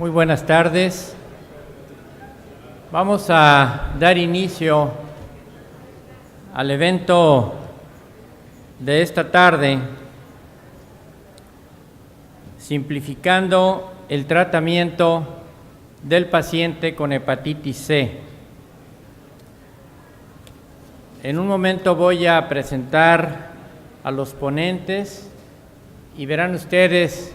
Muy buenas tardes. Vamos a dar inicio al evento de esta tarde, simplificando el tratamiento del paciente con hepatitis C. En un momento voy a presentar a los ponentes y verán ustedes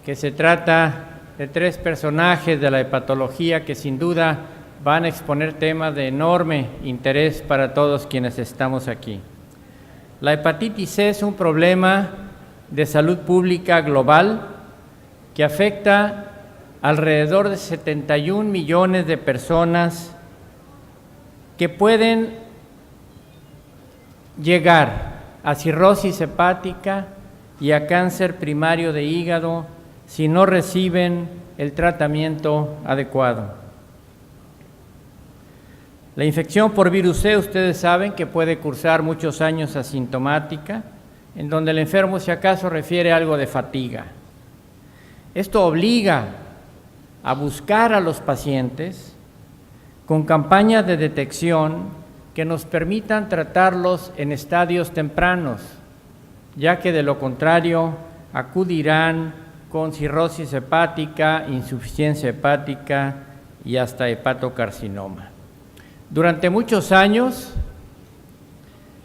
que se trata de tres personajes de la hepatología que sin duda van a exponer temas de enorme interés para todos quienes estamos aquí. La hepatitis C es un problema de salud pública global que afecta alrededor de 71 millones de personas que pueden llegar a cirrosis hepática y a cáncer primario de hígado si no reciben el tratamiento adecuado. La infección por virus C, ustedes saben que puede cursar muchos años asintomática, en donde el enfermo si acaso refiere algo de fatiga. Esto obliga a buscar a los pacientes con campañas de detección que nos permitan tratarlos en estadios tempranos, ya que de lo contrario acudirán con cirrosis hepática, insuficiencia hepática y hasta hepatocarcinoma. Durante muchos años,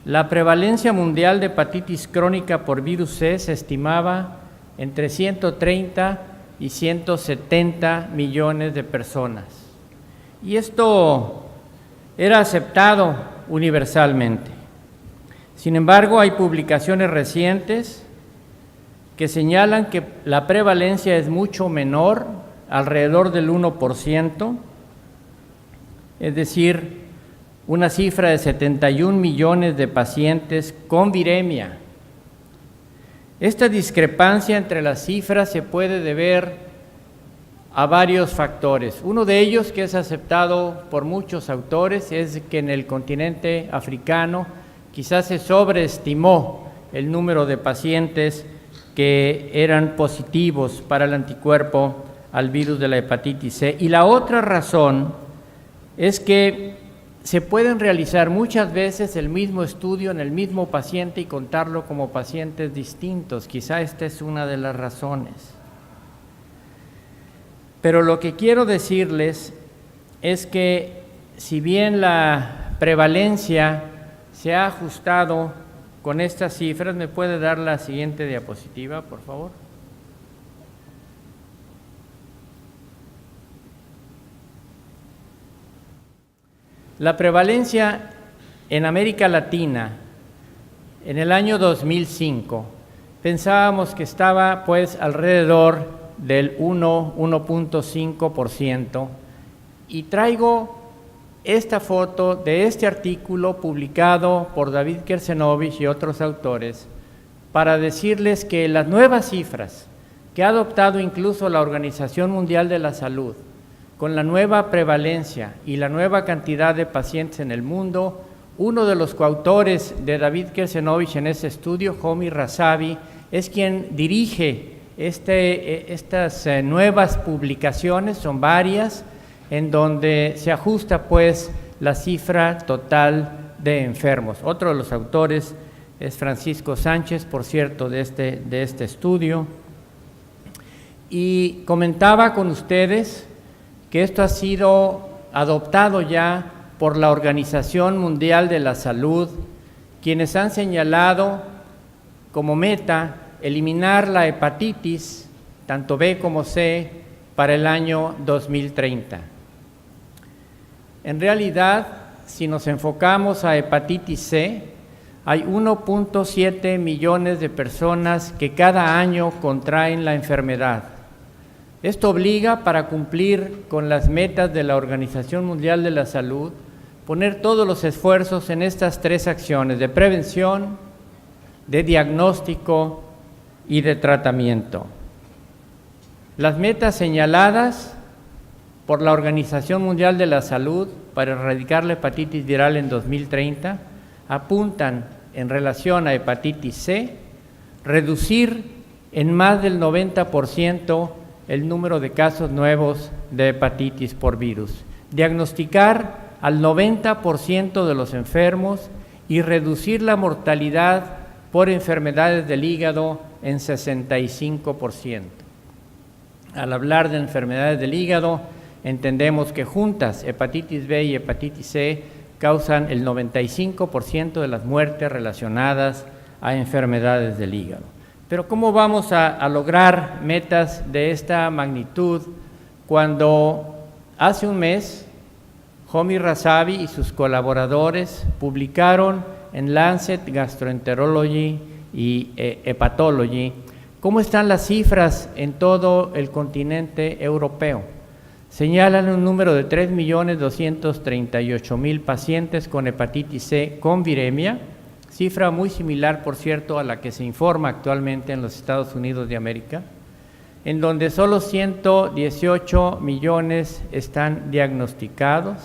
la prevalencia mundial de hepatitis crónica por virus C se estimaba entre 130 y 170 millones de personas. Y esto era aceptado universalmente. Sin embargo, hay publicaciones recientes que señalan que la prevalencia es mucho menor, alrededor del 1%, es decir, una cifra de 71 millones de pacientes con viremia. Esta discrepancia entre las cifras se puede deber a varios factores. Uno de ellos, que es aceptado por muchos autores, es que en el continente africano quizás se sobreestimó el número de pacientes que eran positivos para el anticuerpo al virus de la hepatitis C. Y la otra razón es que se pueden realizar muchas veces el mismo estudio en el mismo paciente y contarlo como pacientes distintos. Quizá esta es una de las razones. Pero lo que quiero decirles es que si bien la prevalencia se ha ajustado con estas cifras, ¿me puede dar la siguiente diapositiva, por favor? La prevalencia en América Latina en el año 2005 pensábamos que estaba pues alrededor del 1.5%, y traigo esta foto de este artículo publicado por David Kersenovich y otros autores para decirles que las nuevas cifras que ha adoptado incluso la Organización Mundial de la Salud, con la nueva prevalencia y la nueva cantidad de pacientes en el mundo, uno de los coautores de David Kersenovich en ese estudio, Homi Razavi, es quien dirige estas nuevas publicaciones, son varias, en donde se ajusta pues la cifra total de enfermos. Otro de los autores es Francisco Sánchez, por cierto, de este estudio. Y comentaba con ustedes que esto ha sido adoptado ya por la Organización Mundial de la Salud, quienes han señalado como meta eliminar la hepatitis, tanto B como C, para el año 2030. En realidad, si nos enfocamos a hepatitis C, hay 1.7 millones de personas que cada año contraen la enfermedad. Esto obliga, para cumplir con las metas de la Organización Mundial de la Salud, poner todos los esfuerzos en estas tres acciones de prevención, de diagnóstico y de tratamiento. Las metas señaladas por la Organización Mundial de la Salud para erradicar la hepatitis viral en 2030 apuntan en relación a hepatitis C, reducir en más del 90% el número de casos nuevos de hepatitis por virus, diagnosticar al 90% de los enfermos y reducir la mortalidad por enfermedades del hígado en 65%. Al hablar de enfermedades del hígado, entendemos que juntas hepatitis B y hepatitis C causan el 95% de las muertes relacionadas a enfermedades del hígado. Pero ¿cómo vamos a lograr metas de esta magnitud cuando hace un mes Homi Razavi y sus colaboradores publicaron en Lancet Gastroenterology y Hepatology cómo están las cifras en todo el continente europeo? Señalan un número de 3.238.000 pacientes con hepatitis C con viremia, cifra muy similar, por cierto, a la que se informa actualmente en los Estados Unidos de América, en donde solo 118 millones están diagnosticados,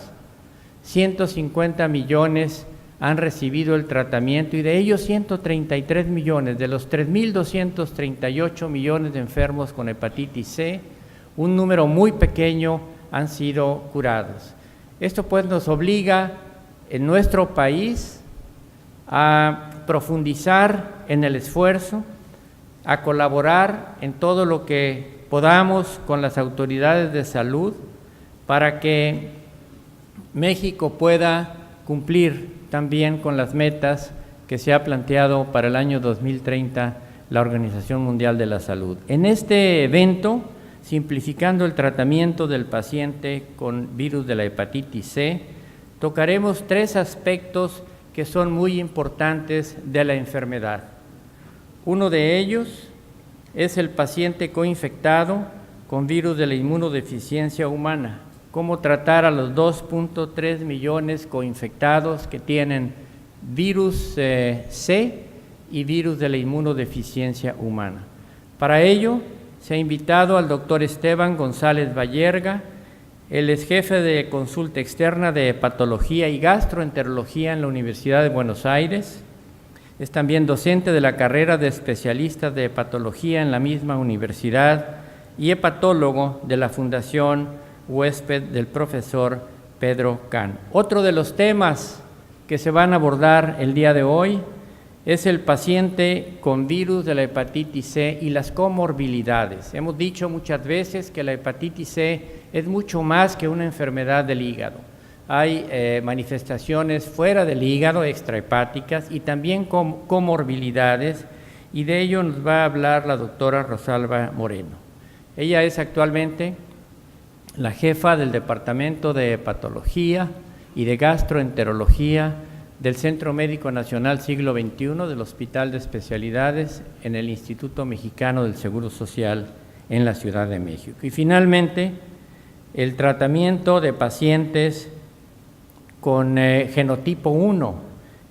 150 millones han recibido el tratamiento y de ellos 133 millones, de los 3.238 millones de enfermos con hepatitis C, un número muy pequeño han sido curados. Esto pues nos obliga en nuestro país a profundizar en el esfuerzo, a colaborar en todo lo que podamos con las autoridades de salud para que México pueda cumplir también con las metas que se ha planteado para el año 2030 la Organización Mundial de la Salud. En este evento, simplificando el tratamiento del paciente con virus de la hepatitis C, tocaremos 3 aspectos que son muy importantes de la enfermedad. Uno de ellos es el paciente coinfectado con virus de la inmunodeficiencia humana, cómo tratar a los 2.3 millones coinfectados que tienen virus C y virus de la inmunodeficiencia humana. Para ello, se ha invitado al doctor Esteban González Bayerga. Él es jefe de consulta externa de hepatología y gastroenterología en la Universidad de Buenos Aires. Es también docente de la carrera de especialistas de hepatología en la misma universidad y hepatólogo de la Fundación Huésped del profesor Pedro Can. Otro de los temas que se van a abordar el día de hoy es el paciente con virus de la hepatitis C y las comorbilidades. Hemos dicho muchas veces que la hepatitis C es mucho más que una enfermedad del hígado. Hay manifestaciones fuera del hígado, extrahepáticas, y también comorbilidades, y de ello nos va a hablar la doctora Rosalba Moreno. Ella es actualmente la jefa del Departamento de Hepatología y de Gastroenterología del Centro Médico Nacional Siglo XXI del Hospital de Especialidades en el Instituto Mexicano del Seguro Social en la Ciudad de México. Y finalmente, el tratamiento de pacientes con genotipo 1,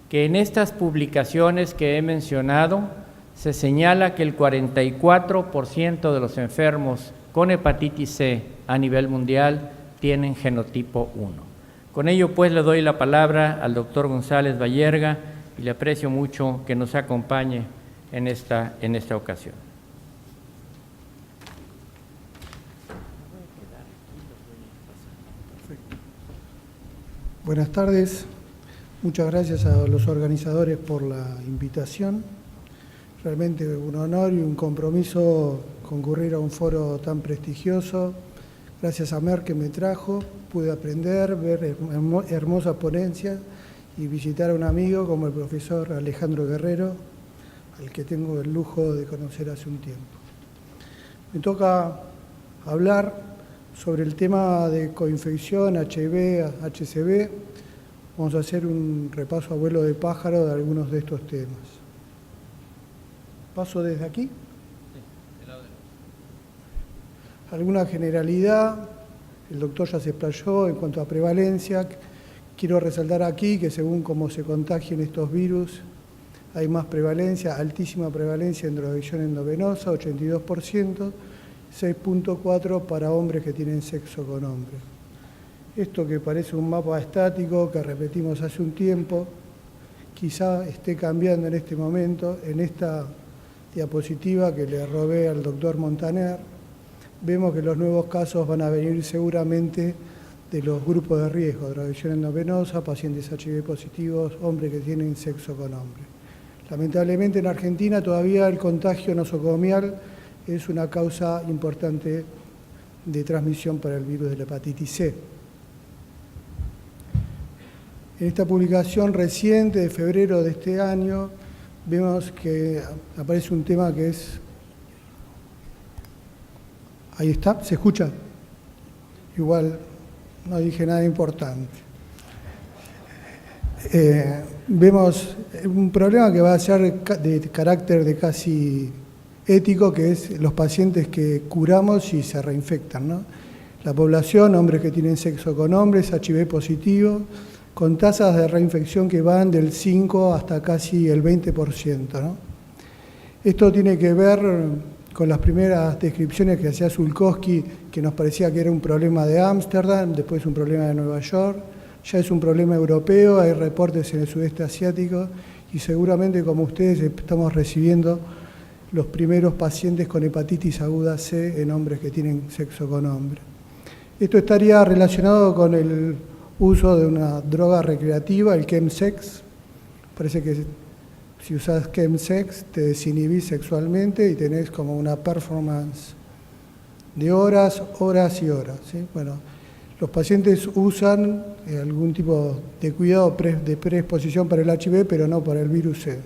que en estas publicaciones que he mencionado se señala que el 44% de los enfermos con hepatitis C a nivel mundial tienen genotipo 1. Con ello, pues, le doy la palabra al doctor González Bayerga y le aprecio mucho que nos acompañe en esta ocasión. Perfecto. Buenas tardes. Muchas gracias a los organizadores por la invitación. Realmente un honor y un compromiso concurrir a un foro tan prestigioso. Gracias a Mer que me trajo, pude aprender, ver hermosas ponencias y visitar a un amigo como el profesor Alejandro Guerrero, al que tengo el lujo de conocer hace un tiempo. Me toca hablar sobre el tema de coinfección, HIV, HCV. Vamos a hacer un repaso a vuelo de pájaro de algunos de estos temas. ¿Paso desde aquí? Alguna generalidad, el doctor ya se explayó en cuanto a prevalencia. Quiero resaltar aquí que según cómo se contagien estos virus, hay más prevalencia, altísima prevalencia en drogadicción endovenosa, 82%, 6.4 para hombres que tienen sexo con hombres. Esto que parece un mapa estático que repetimos hace un tiempo, quizá esté cambiando en este momento, en esta diapositiva que le robé al doctor Montaner. vemos que los nuevos casos van a venir seguramente de los grupos de riesgo, drogadicción endovenosa, pacientes HIV positivos, hombres que tienen sexo con hombres. Lamentablemente en Argentina todavía el contagio nosocomial es una causa importante de transmisión para el virus de la hepatitis C. En esta publicación reciente de febrero de este año vemos que aparece un tema que es... Ahí está, ¿se escucha? Igual no dije nada importante. Vemos un problema que va a ser de carácter de casi ético, que es los pacientes que curamos y se reinfectan, ¿no? La población, hombres que tienen sexo con hombres, HIV positivo, con tasas de reinfección que van del 5 hasta casi el 20%, ¿no? Esto tiene que ver con las primeras descripciones que hacía Zulkowski, que nos parecía que era un problema de Ámsterdam, después un problema de Nueva York, ya es un problema europeo, hay reportes en el sudeste asiático y seguramente como ustedes estamos recibiendo los primeros pacientes con hepatitis aguda C en hombres que tienen sexo con hombres. Esto estaría relacionado con el uso de una droga recreativa, el chemsex. Parece que si usas chemsex te desinhibís sexualmente y tenés como una performance de horas, horas y horas, ¿sí? Bueno, los pacientes usan algún tipo de cuidado de preexposición para el HIV, pero no para el virus C.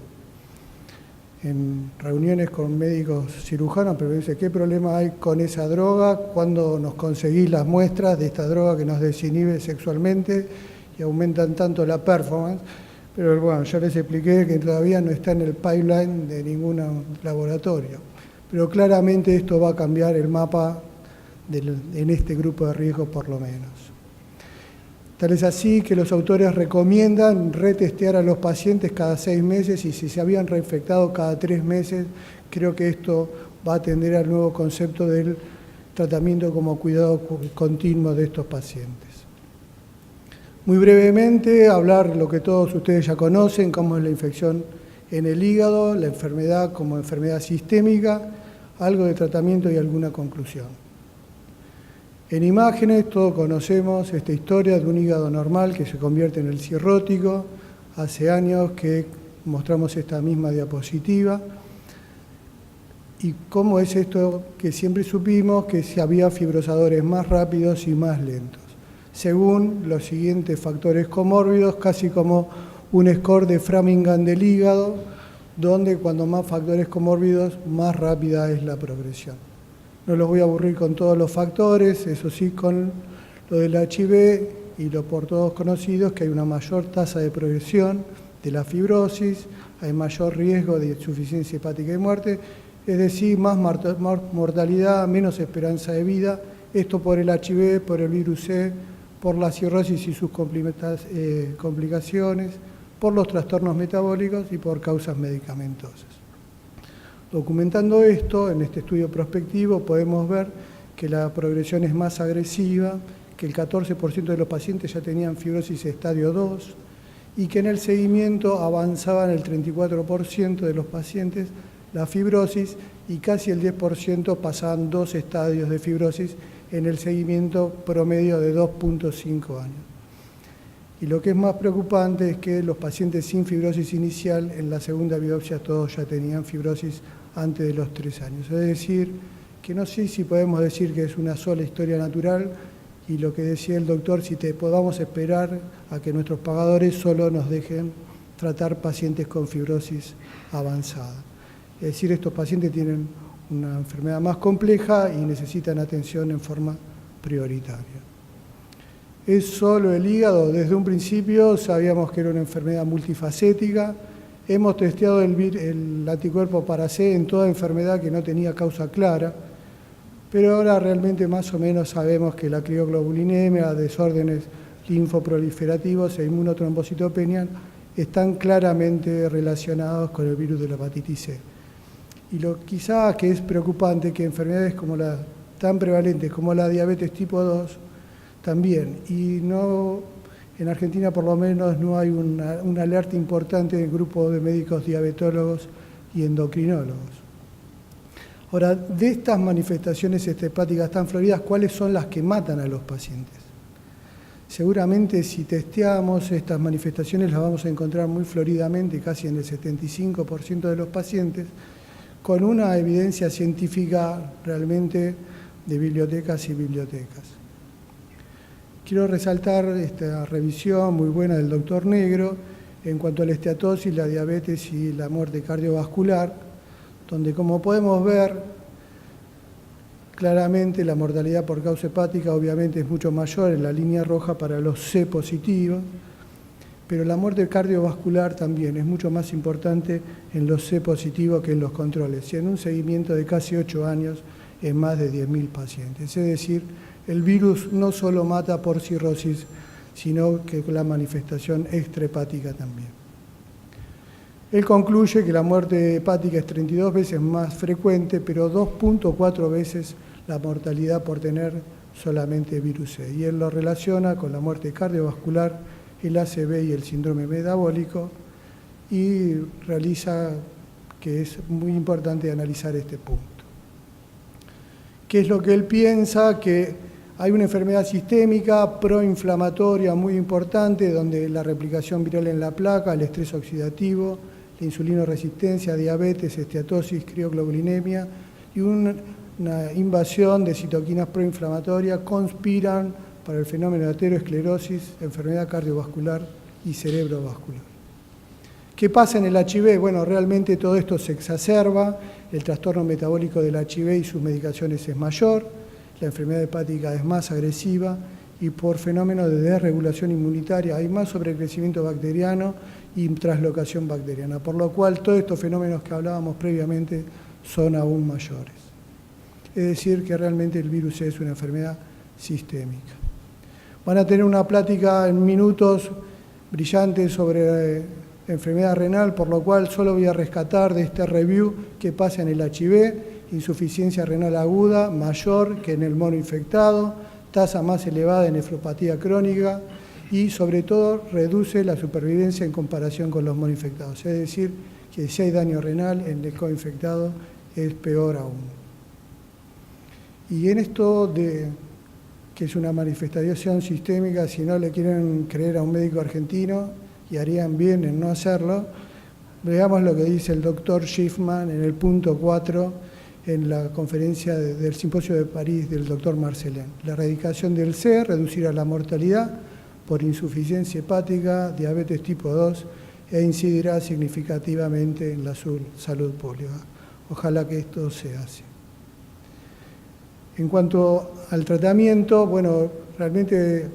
En reuniones con médicos cirujanos, pero me dice, ¿qué problema hay con esa droga? ¿Cuándo nos conseguís las muestras de esta droga que nos desinhibe sexualmente y aumentan tanto la performance? Pero bueno, ya les expliqué que todavía no está en el pipeline de ningún laboratorio. Pero claramente esto va a cambiar el mapa en este grupo de riesgo por lo menos. Tal es así que los autores recomiendan retestear a los pacientes cada 6 meses y si se habían reinfectado cada 3 meses, creo que esto va a atender al nuevo concepto del tratamiento como cuidado continuo de estos pacientes. Muy brevemente, hablar lo que todos ustedes ya conocen, cómo es la infección en el hígado, la enfermedad como enfermedad sistémica, algo de tratamiento y alguna conclusión. En imágenes, todos conocemos esta historia de un hígado normal que se convierte en el cirrótico. Hace años que mostramos esta misma diapositiva. Y cómo es esto que siempre supimos que si había fibrosadores más rápidos y más lentos, según los siguientes factores comórbidos, casi como un score de Framingham del hígado, donde cuando más factores comórbidos, más rápida es la progresión. No los voy a aburrir con todos los factores, eso sí, con lo del HIV y lo por todos conocidos, que hay una mayor tasa de progresión de la fibrosis, hay mayor riesgo de insuficiencia hepática y muerte, es decir, más mortalidad, menos esperanza de vida, esto por el HIV, por el virus C, por la cirrosis y sus complicaciones, por los trastornos metabólicos y por causas medicamentosas. Documentando esto, en este estudio prospectivo podemos ver que la progresión es más agresiva, que el 14% de los pacientes ya tenían fibrosis estadio 2 y que en el seguimiento avanzaban el 34% de los pacientes la fibrosis y casi el 10% pasaban 2 estadios de fibrosis en el seguimiento promedio de 2.5 años. Y lo que es más preocupante es que los pacientes sin fibrosis inicial, en la segunda biopsia todos ya tenían fibrosis antes de los 3 años. Es decir, que no sé si podemos decir que es una sola historia natural y lo que decía el doctor, si podamos esperar a que nuestros pagadores solo nos dejen tratar pacientes con fibrosis avanzada. Es decir, estos pacientes tienen una enfermedad más compleja y necesitan atención en forma prioritaria. ¿Es solo el hígado? Desde un principio sabíamos que era una enfermedad multifacética. Hemos testeado el anticuerpo para C en toda enfermedad que no tenía causa clara, pero ahora realmente más o menos sabemos que la crioglobulinemia, desórdenes linfoproliferativos e inmunotrombocitopenia están claramente relacionados con el virus de la hepatitis C. Y lo quizás que es preocupante que enfermedades como tan prevalentes como la diabetes tipo 2 también, y no, en Argentina por lo menos no hay una alerta importante del grupo de médicos diabetólogos y endocrinólogos. Ahora, de estas manifestaciones hepáticas tan floridas, ¿cuáles son las que matan a los pacientes? Seguramente si testeamos estas manifestaciones las vamos a encontrar muy floridamente, casi en el 75% de los pacientes, con una evidencia científica realmente de bibliotecas y bibliotecas. Quiero resaltar esta revisión muy buena del doctor Negro en cuanto a la esteatosis, la diabetes y la muerte cardiovascular, donde como podemos ver, claramente la mortalidad por causa hepática obviamente es mucho mayor en la línea roja para los C positivos, pero la muerte cardiovascular también es mucho más importante en los C positivos que en los controles, y en un seguimiento de casi 8 años en más de 10.000 pacientes. Es decir, el virus no solo mata por cirrosis, sino que con la manifestación extrahepática también. Él concluye que la muerte hepática es 32 veces más frecuente, pero 2.4 veces la mortalidad por tener solamente virus C. Y él lo relaciona con la muerte cardiovascular, el ACV y el síndrome metabólico, y realiza que es muy importante analizar este punto. ¿Qué es lo que él piensa? Que hay una enfermedad sistémica proinflamatoria muy importante, donde la replicación viral en la placa, el estrés oxidativo, la insulinoresistencia, diabetes, esteatosis, crioglobulinemia y una invasión de citoquinas proinflamatorias conspiran para el fenómeno de aterosclerosis, enfermedad cardiovascular y cerebrovascular. ¿Qué pasa en el HIV? Bueno, realmente todo esto se exacerba, el trastorno metabólico del HIV y sus medicaciones es mayor, la enfermedad hepática es más agresiva y por fenómeno de desregulación inmunitaria hay más sobrecrecimiento bacteriano y traslocación bacteriana, por lo cual todos estos fenómenos que hablábamos previamente son aún mayores. Es decir, que realmente el virus es una enfermedad sistémica. Van a tener una plática en minutos brillante sobre enfermedad renal, por lo cual solo voy a rescatar de este review qué pasa en el HIV, insuficiencia renal aguda mayor que en el mono infectado, tasa más elevada de nefropatía crónica y sobre todo reduce la supervivencia en comparación con los monoinfectados. Es decir, que si hay daño renal en el coinfectado es peor aún. Y en esto de que es una manifestación sistémica, si no le quieren creer a un médico argentino, y harían bien en no hacerlo, veamos lo que dice el doctor Schiffman en el punto 4 en la conferencia del simposio de París del doctor Marcelin. La erradicación del C reducirá la mortalidad por insuficiencia hepática, diabetes tipo 2 e incidirá significativamente en la salud pública. Ojalá que esto se hace. En cuanto al tratamiento, bueno, realmente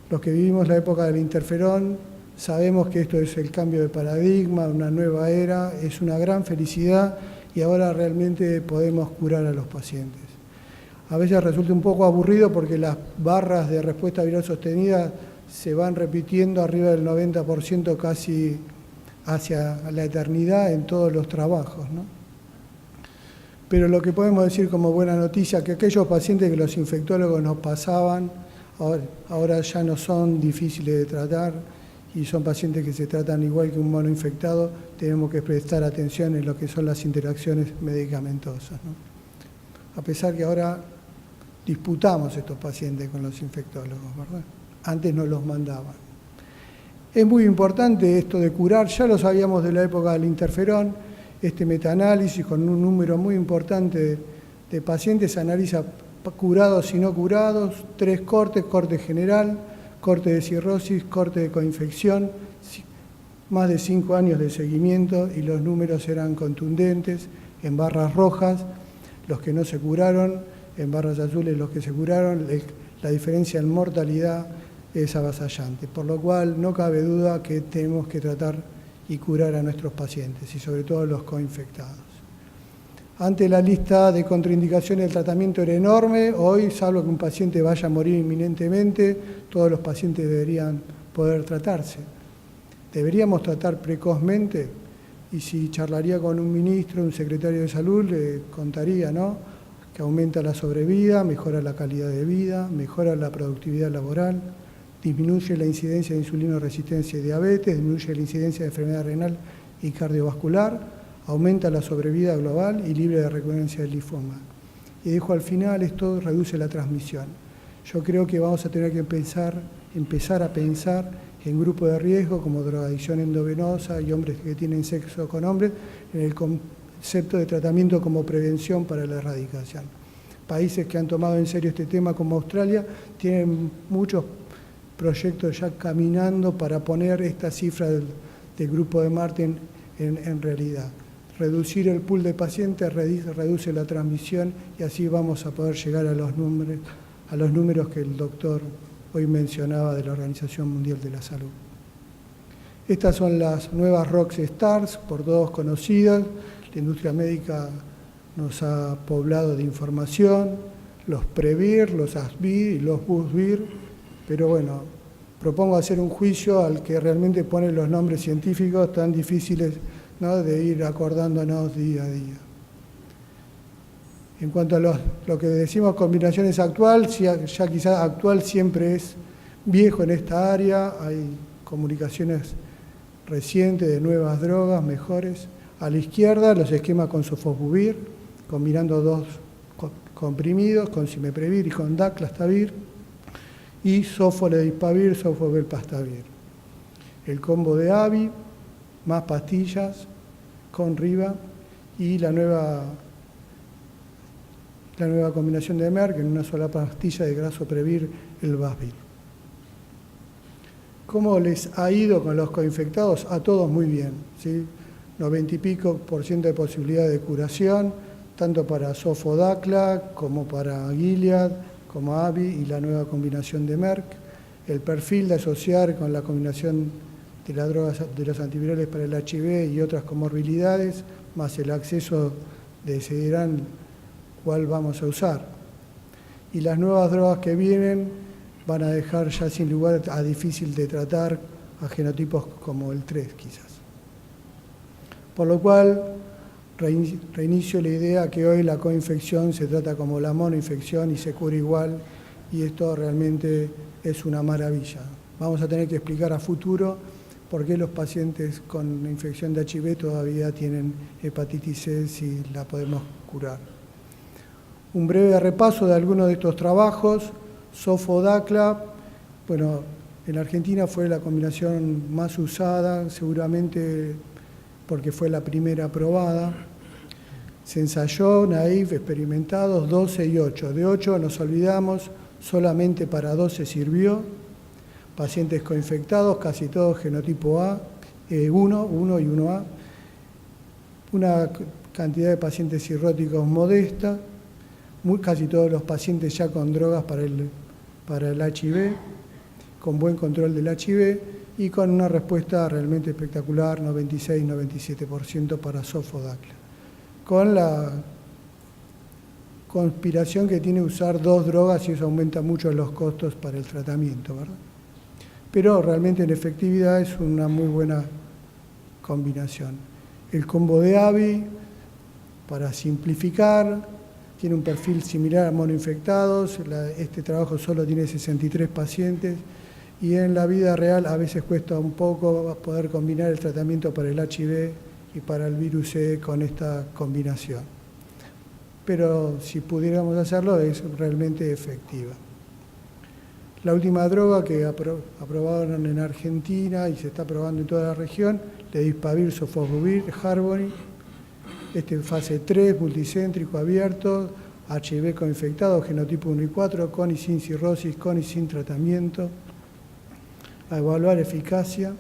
los que vivimos la época del interferón sabemos que esto es el cambio de paradigma, una nueva era, es una gran felicidad y ahora realmente podemos curar a los pacientes. A veces resulta un poco aburrido porque las barras de respuesta viral sostenida se van repitiendo arriba del 90% casi hacia la eternidad en todos los trabajos, ¿no? Pero lo que podemos decir como buena noticia, que aquellos pacientes que los infectólogos nos pasaban, ahora ya no son difíciles de tratar y son pacientes que se tratan igual que un mono infectado, tenemos que prestar atención en lo que son las interacciones medicamentosas, ¿no? A pesar que ahora disputamos estos pacientes con los infectólogos, ¿verdad? Antes nos los mandaban. Es muy importante esto de curar, ya lo sabíamos de la época del interferón, este metaanálisis con un número muy importante de pacientes analiza curados y no curados, 3 cortes, corte general, corte de cirrosis, corte de coinfección, más de 5 años de seguimiento y los números eran contundentes, en barras rojas los que no se curaron, en barras azules los que se curaron, la diferencia en mortalidad es avasallante, por lo cual no cabe duda que tenemos que tratar y curar a nuestros pacientes y sobre todo a los coinfectados. Antes la lista de contraindicaciones del tratamiento era enorme, hoy, salvo que un paciente vaya a morir inminentemente, todos los pacientes deberían poder tratarse. Deberíamos tratar precozmente y si charlaría con un ministro, un secretario de salud, le contaría, ¿no?, que aumenta la sobrevida, mejora la calidad de vida, mejora la productividad laboral, disminuye la incidencia de insulinoresistencia y diabetes, disminuye la incidencia de enfermedad renal y cardiovascular, aumenta la sobrevida global y libre de recurrencia del linfoma. Y dijo al final, esto reduce la transmisión. Yo creo que vamos a tener que empezar a pensar en grupos de riesgo como drogadicción endovenosa y hombres que tienen sexo con hombres, en el concepto de tratamiento como prevención para la erradicación. Países que han tomado en serio este tema como Australia tienen muchos proyectos ya caminando para poner esta cifra del grupo de Martin en realidad. Reducir el pool de pacientes reduce la transmisión y así vamos a poder llegar a los números que el doctor hoy mencionaba de la Organización Mundial de la Salud. Estas son las nuevas Rock Stars, por todos conocidas. La industria médica nos ha poblado de información, los Previr, los Asbir y los Busbir, pero bueno, propongo hacer un juicio al que realmente pone los nombres científicos tan difíciles, ¿no?, de ir acordándonos día a día. En cuanto a lo que decimos combinaciones actual, ya quizás actual siempre es viejo en esta área, hay comunicaciones recientes de nuevas drogas, mejores. A la izquierda, los esquemas con sofosbuvir, combinando dos comprimidos, con cimeprevir y con daclastavir, y sofoledipavir, sofosbelpastavir. El combo de AVI, más pastillas, con Riva, y la nueva combinación de Merck en una sola pastilla de grasoprevir, el Vasvir. ¿Cómo les ha ido con los coinfectados? A todos muy bien, ¿sí? 90 y pico % de posibilidad de curación, tanto para Sofodacla como para Gilead, como AVI y la nueva combinación de Merck. El perfil de asociar con la combinación de las drogas de los antivirales para el HIV y otras comorbilidades, más el acceso decidirán cuál vamos a usar. Y las nuevas drogas que vienen van a dejar ya sin lugar a difícil de tratar a genotipos como el 3 quizás. Por lo cual, reinicio la idea que hoy la coinfección se trata como la monoinfección y se cura igual, y esto realmente es una maravilla. Vamos a tener que explicar a futuro por qué los pacientes con infección de HIV todavía tienen hepatitis C si la podemos curar. Un breve repaso de algunos de estos trabajos. Sofodacla, bueno, en Argentina fue la combinación más usada, seguramente porque fue la primera aprobada. Se ensayó, naive, experimentados, 12 y 8. De 8 nos olvidamos, solamente para 12 sirvió. Pacientes coinfectados, casi todos genotipo A, 1 y 1A. Una cantidad de pacientes cirróticos modesta. Casi todos los pacientes ya con drogas para el HIV, con buen control del HIV y con una respuesta realmente espectacular, 96-97% para Sofodacla. Con la conspiración que tiene usar dos drogas y eso aumenta mucho los costos para el tratamiento, ¿verdad? Pero realmente en efectividad es una muy buena combinación. El combo de AVI, para simplificar, tiene un perfil similar a monoinfectados. Este trabajo solo tiene 63 pacientes y en la vida real a veces cuesta un poco poder combinar el tratamiento para el HIV y para el virus C con esta combinación. Pero si pudiéramos hacerlo es realmente efectiva. La última droga que aprobaron en Argentina y se está probando en toda la región, Ledipavir, Sofosbuvir, Harvoni. Fase 3, multicéntrico, abierto, HIV coinfectado, genotipo 1 y 4, con y sin cirrosis, con y sin tratamiento. A evaluar eficacia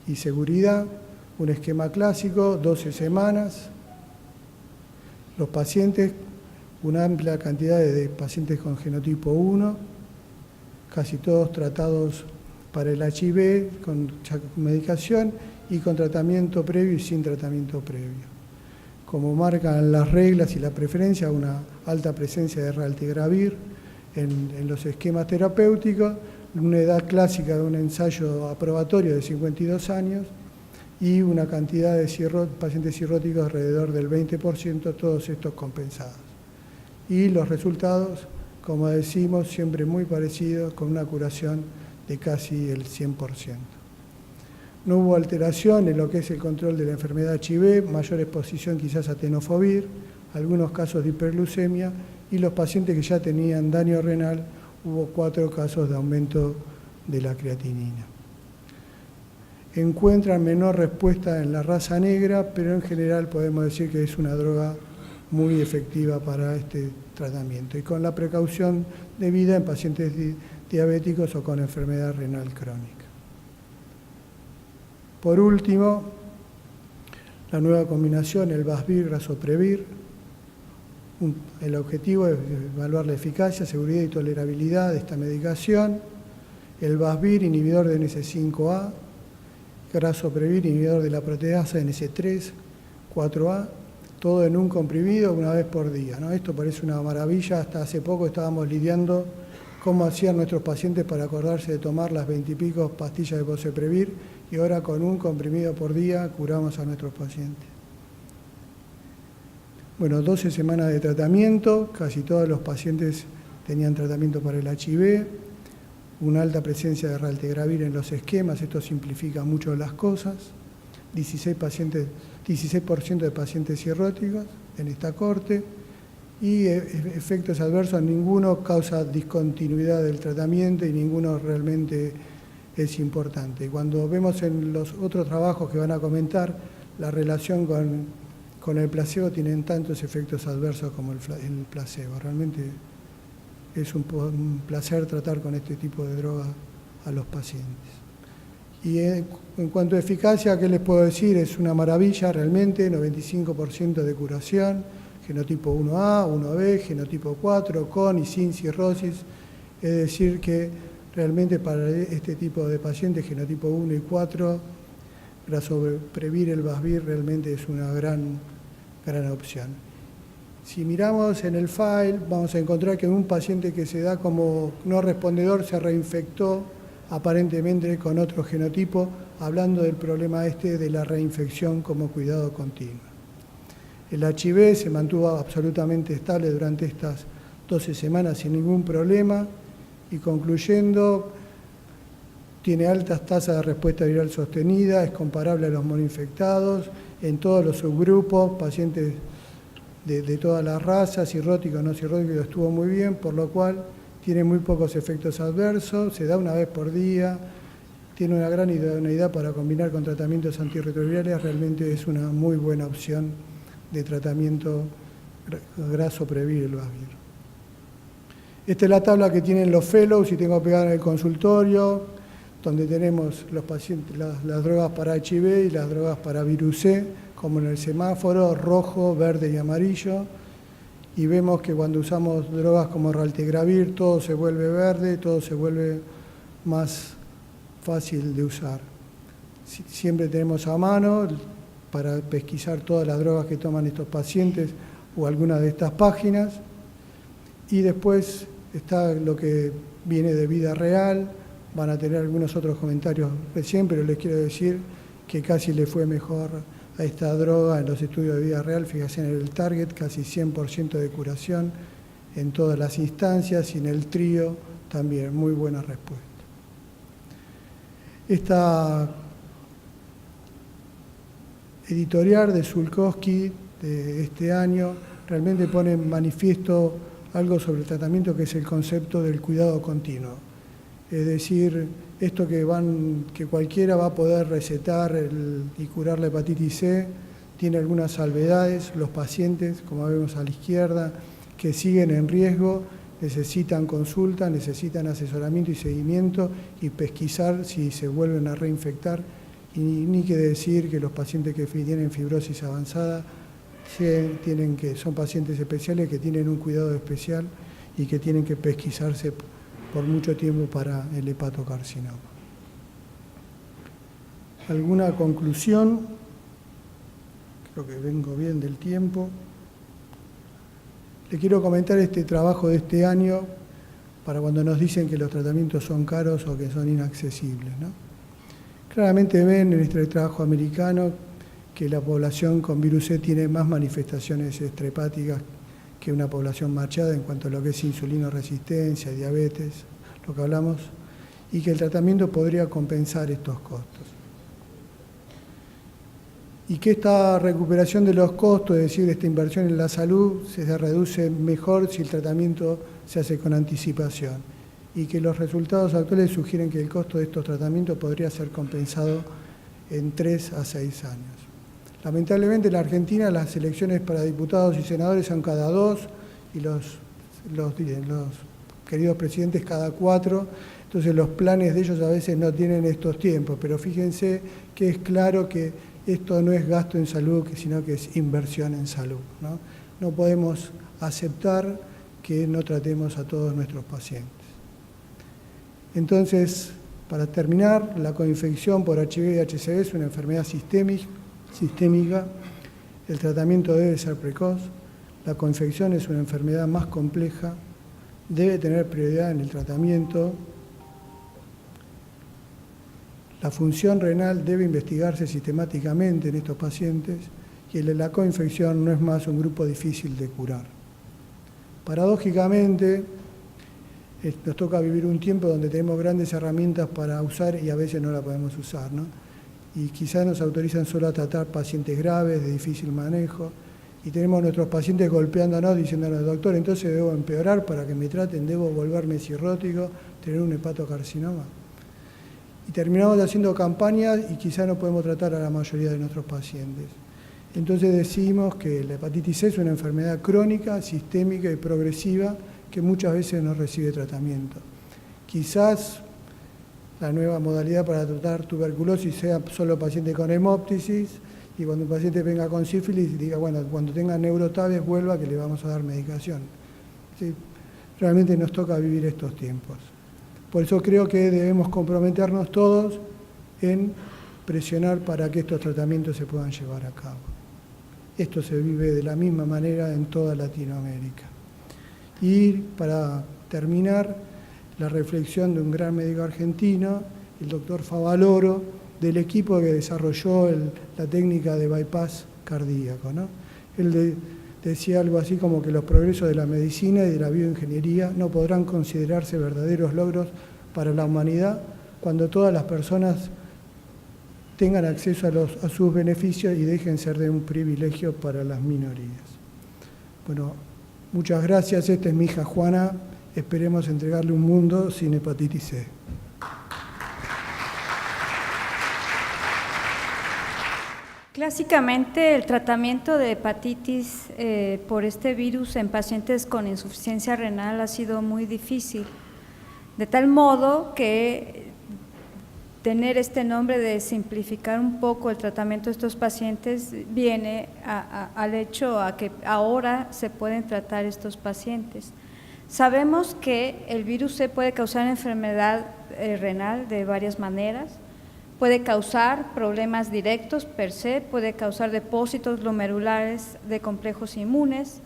y seguridad, un esquema clásico, 12 semanas. Los pacientes, una amplia cantidad de pacientes con genotipo 1, casi todos tratados para el HIV con medicación y con tratamiento previo y sin tratamiento previo. Como marcan las reglas y la preferencia, una alta presencia de raltegravir en los esquemas terapéuticos, una edad clásica de un ensayo aprobatorio de 52 años y una cantidad de pacientes cirróticos alrededor del 20%, todos estos compensados. Y los resultados, como decimos, siempre muy parecidos, con una curación de casi el 100%. No hubo alteración en lo que es el control de la enfermedad HIV, mayor exposición quizás a tenofovir, algunos casos de hiperglucemia, y los pacientes que ya tenían daño renal, hubo 4 casos de aumento de la creatinina. Encuentran menor respuesta en la raza negra, pero en general podemos decir que es una droga muy efectiva para este tratamiento y con la precaución debida en pacientes diabéticos o con enfermedad renal crónica. Por último, la nueva combinación, el Vasvir-Rasoprevir. El objetivo es evaluar la eficacia, seguridad y tolerabilidad de esta medicación. El Vasvir, inhibidor de NS5A, Rasoprevir, inhibidor de la proteasa NS3, 4A, todo en un comprimido una vez por día, ¿no? Esto parece una maravilla. Hasta hace poco estábamos lidiando cómo hacían nuestros pacientes para acordarse de tomar las 20 y pico pastillas de Boceprevir, y ahora con un comprimido por día curamos a nuestros pacientes. Bueno, 12 semanas de tratamiento, casi todos los pacientes tenían tratamiento para el HIV, una alta presencia de raltegravir en los esquemas, esto simplifica mucho las cosas, 16% de pacientes cirróticos en esta corte, y efectos adversos, ninguno causa discontinuidad del tratamiento y ninguno realmente es importante. Cuando vemos en los otros trabajos que van a comentar la relación con el placebo, tienen tantos efectos adversos como el placebo. Realmente es un placer tratar con este tipo de droga a los pacientes. Y en cuanto a eficacia, ¿qué les puedo decir? Es una maravilla realmente, 95% de curación, genotipo 1A, 1B, genotipo 4, con y sin cirrosis. Es decir que realmente para este tipo de pacientes, genotipo 1 y 4, Rasoprevir, el Vasvir realmente es una gran opción. Si miramos en el file, vamos a encontrar que un paciente que se da como no respondedor se reinfectó aparentemente con otro genotipo, hablando del problema de la reinfección como cuidado continuo. El HIV se mantuvo absolutamente estable durante estas 12 semanas sin ningún problema, y concluyendo, tiene altas tasas de respuesta viral sostenida, es comparable a los monoinfectados en todos los subgrupos, pacientes de todas las razas, cirróticos, no cirróticos, estuvo muy bien, por lo cual tiene muy pocos efectos adversos, se da una vez por día, tiene una gran idoneidad para combinar con tratamientos antirretrovirales, realmente es una muy buena opción de tratamiento Rasoprevir, el Vasvir. Esta es la tabla que tienen los fellows y tengo pegada en el consultorio, donde tenemos los pacientes, las drogas para HIV y las drogas para virus C, como en el semáforo, rojo, verde y amarillo. Y vemos que cuando usamos drogas como raltegravir, todo se vuelve verde, todo se vuelve más fácil de usar. Siempre tenemos a mano para pesquisar todas las drogas que toman estos pacientes o alguna de estas páginas. Y después está lo que viene de vida real. Van a tener algunos otros comentarios recién, pero les quiero decir que casi le fue mejor a esta droga en los estudios de vida real. Fíjense en el target, casi 100% de curación en todas las instancias, y en el trío también muy buena respuesta. Esta editorial de Sulkowski de este año realmente pone en manifiesto algo sobre el tratamiento, que es el concepto del cuidado continuo. Es decir, esto que cualquiera va a poder recetar y curar la hepatitis C, tiene algunas salvedades. Los pacientes, como vemos a la izquierda, que siguen en riesgo, necesitan consulta, necesitan asesoramiento y seguimiento y pesquisar si se vuelven a reinfectar. Y ni que decir que los pacientes que tienen fibrosis avanzada son pacientes especiales que tienen un cuidado especial y que tienen que pesquisarse por mucho tiempo para el hepatocarcinoma. ¿Alguna conclusión? Creo que vengo bien del tiempo. Le quiero comentar este trabajo de este año para cuando nos dicen que los tratamientos son caros o que son inaccesibles, ¿no? Claramente ven en este trabajo americano que la población con virus C tiene más manifestaciones extrahepáticas que una población marchada en cuanto a lo que es insulinoresistencia, diabetes, lo que hablamos, y que el tratamiento podría compensar estos costos. y que esta recuperación de los costos, es decir, esta inversión en la salud, se reduce mejor si el tratamiento se hace con anticipación, y que los resultados actuales sugieren que el costo de estos tratamientos podría ser compensado en 3 a 6 años. Lamentablemente en la Argentina las elecciones para diputados y senadores son cada 2 y los queridos presidentes cada 4, entonces los planes de ellos a veces no tienen estos tiempos, pero fíjense que es claro que esto no es gasto en salud, sino que es inversión en salud, ¿no? No podemos aceptar que no tratemos a todos nuestros pacientes. Entonces, para terminar, la coinfección por HIV y HCV es una enfermedad sistémica, el tratamiento debe ser precoz, la coinfección es una enfermedad más compleja, debe tener prioridad en el tratamiento. La función renal debe investigarse sistemáticamente en estos pacientes y la coinfección no es más un grupo difícil de curar. Paradójicamente, nos toca vivir un tiempo donde tenemos grandes herramientas para usar y a veces no las podemos usar, ¿no? Y quizás nos autorizan solo a tratar pacientes graves, de difícil manejo, y tenemos a nuestros pacientes golpeándonos, diciéndonos, doctor, entonces debo empeorar para que me traten, debo volverme cirrótico, tener un hepatocarcinoma. Y terminamos haciendo campañas y quizá no podemos tratar a la mayoría de nuestros pacientes. Entonces decimos que la hepatitis C es una enfermedad crónica, sistémica y progresiva que muchas veces no recibe tratamiento. Quizás la nueva modalidad para tratar tuberculosis sea solo paciente con hemóptisis y cuando un paciente venga con sífilis diga, bueno, cuando tenga neurotabes vuelva que le vamos a dar medicación. ¿Sí? Realmente nos toca vivir estos tiempos. Por eso creo que debemos comprometernos todos en presionar para que estos tratamientos se puedan llevar a cabo. Esto se vive de la misma manera en toda Latinoamérica. Y para terminar, la reflexión de un gran médico argentino, el doctor Favaloro, del equipo que desarrolló la técnica de bypass cardíaco, ¿no? Él decía algo así como que los progresos de la medicina y de la bioingeniería no podrán considerarse verdaderos logros para la humanidad cuando todas las personas tengan acceso a sus beneficios y dejen ser de un privilegio para las minorías. Bueno, muchas gracias. Esta es mi hija Juana. Esperemos entregarle un mundo sin hepatitis C. Clásicamente, el tratamiento de hepatitis por este virus en pacientes con insuficiencia renal ha sido muy difícil, de tal modo que tener este nombre de simplificar un poco el tratamiento de estos pacientes viene al hecho a que ahora se pueden tratar estos pacientes. Sabemos que el virus C puede causar enfermedad renal de varias maneras. Puede causar problemas directos per se, puede causar depósitos glomerulares de complejos inmunes,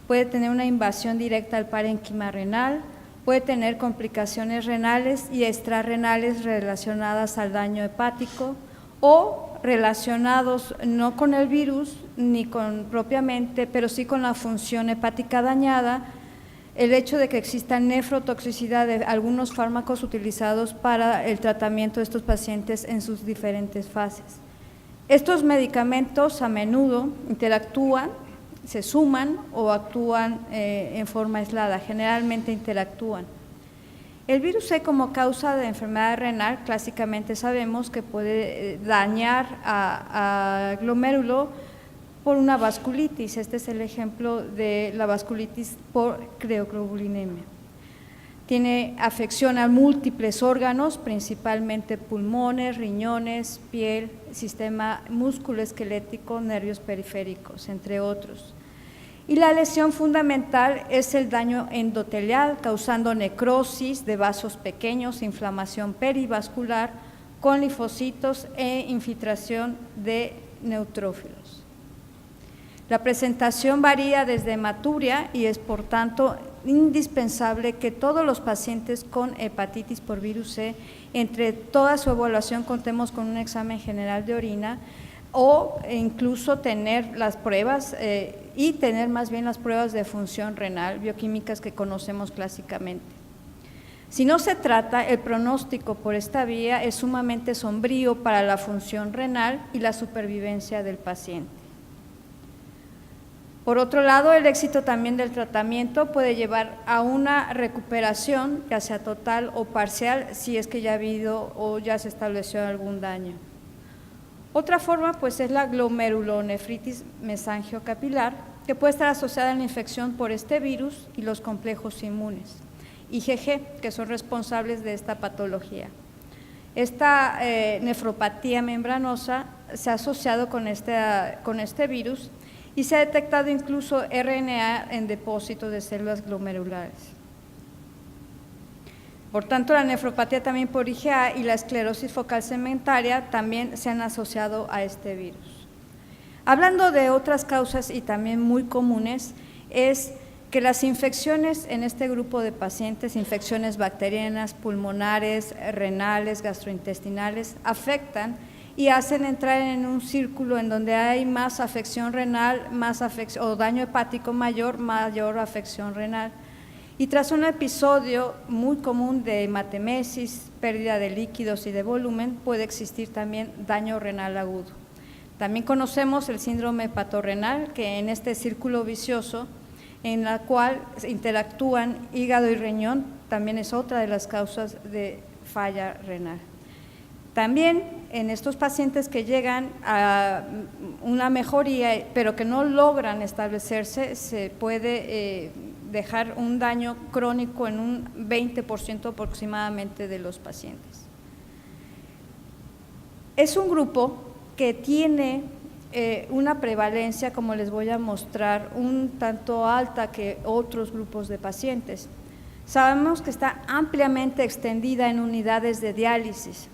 puede tener una invasión directa al parénquima renal, puede tener complicaciones renales y extrarrenales relacionadas al daño hepático o relacionados no con el virus ni con propiamente, pero sí con la función hepática dañada, el hecho de que exista nefrotoxicidad de algunos fármacos utilizados para el tratamiento de estos pacientes en sus diferentes fases. Estos medicamentos a menudo interactúan, se suman o actúan en forma aislada, generalmente interactúan. El virus C como causa de enfermedad renal, clásicamente sabemos que puede dañar a glomérulo por una vasculitis. Este es el ejemplo de la vasculitis por creoglobulinemia. Tiene afección a múltiples órganos, principalmente pulmones, riñones, piel, sistema musculoesquelético, nervios periféricos, entre otros. Y la lesión fundamental es el daño endotelial, causando necrosis de vasos pequeños, inflamación perivascular, con linfocitos e infiltración de neutrófilos. La presentación varía desde hematuria y es por tanto indispensable que todos los pacientes con hepatitis por virus C, entre toda su evaluación contemos con un examen general de orina o incluso tener las pruebas y tener más bien las pruebas de función renal bioquímicas que conocemos clásicamente. Si no se trata, el pronóstico por esta vía es sumamente sombrío para la función renal y la supervivencia del paciente. Por otro lado, el éxito también del tratamiento puede llevar a una recuperación, ya sea total o parcial, si es que ya ha habido o ya se estableció algún daño. Otra forma, pues, es la glomerulonefritis mesangiocapilar, que puede estar asociada a la infección por este virus y los complejos inmunes, IgG, que son responsables de esta patología. Esta nefropatía membranosa se ha asociado con este virus y se ha detectado incluso RNA en depósitos de células glomerulares. Por tanto, la nefropatía también por IgA y la esclerosis focal segmentaria también se han asociado a este virus. Hablando de otras causas y también muy comunes, es que las infecciones en este grupo de pacientes, infecciones bacterianas, pulmonares, renales, gastrointestinales, afectan y hacen entrar en un círculo en donde hay más afección renal, o daño hepático mayor afección renal. Y tras un episodio muy común de hematemesis, pérdida de líquidos y de volumen, puede existir también daño renal agudo. También conocemos el síndrome hepatorrenal, que en este círculo vicioso, en la cual interactúan hígado y riñón, también es otra de las causas de falla renal. También en estos pacientes que llegan a una mejoría, pero que no logran establecerse, se puede dejar un daño crónico en un 20% aproximadamente de los pacientes. Es un grupo que tiene una prevalencia, como les voy a mostrar, un tanto alta que otros grupos de pacientes. Sabemos que está ampliamente extendida en unidades de diálisis.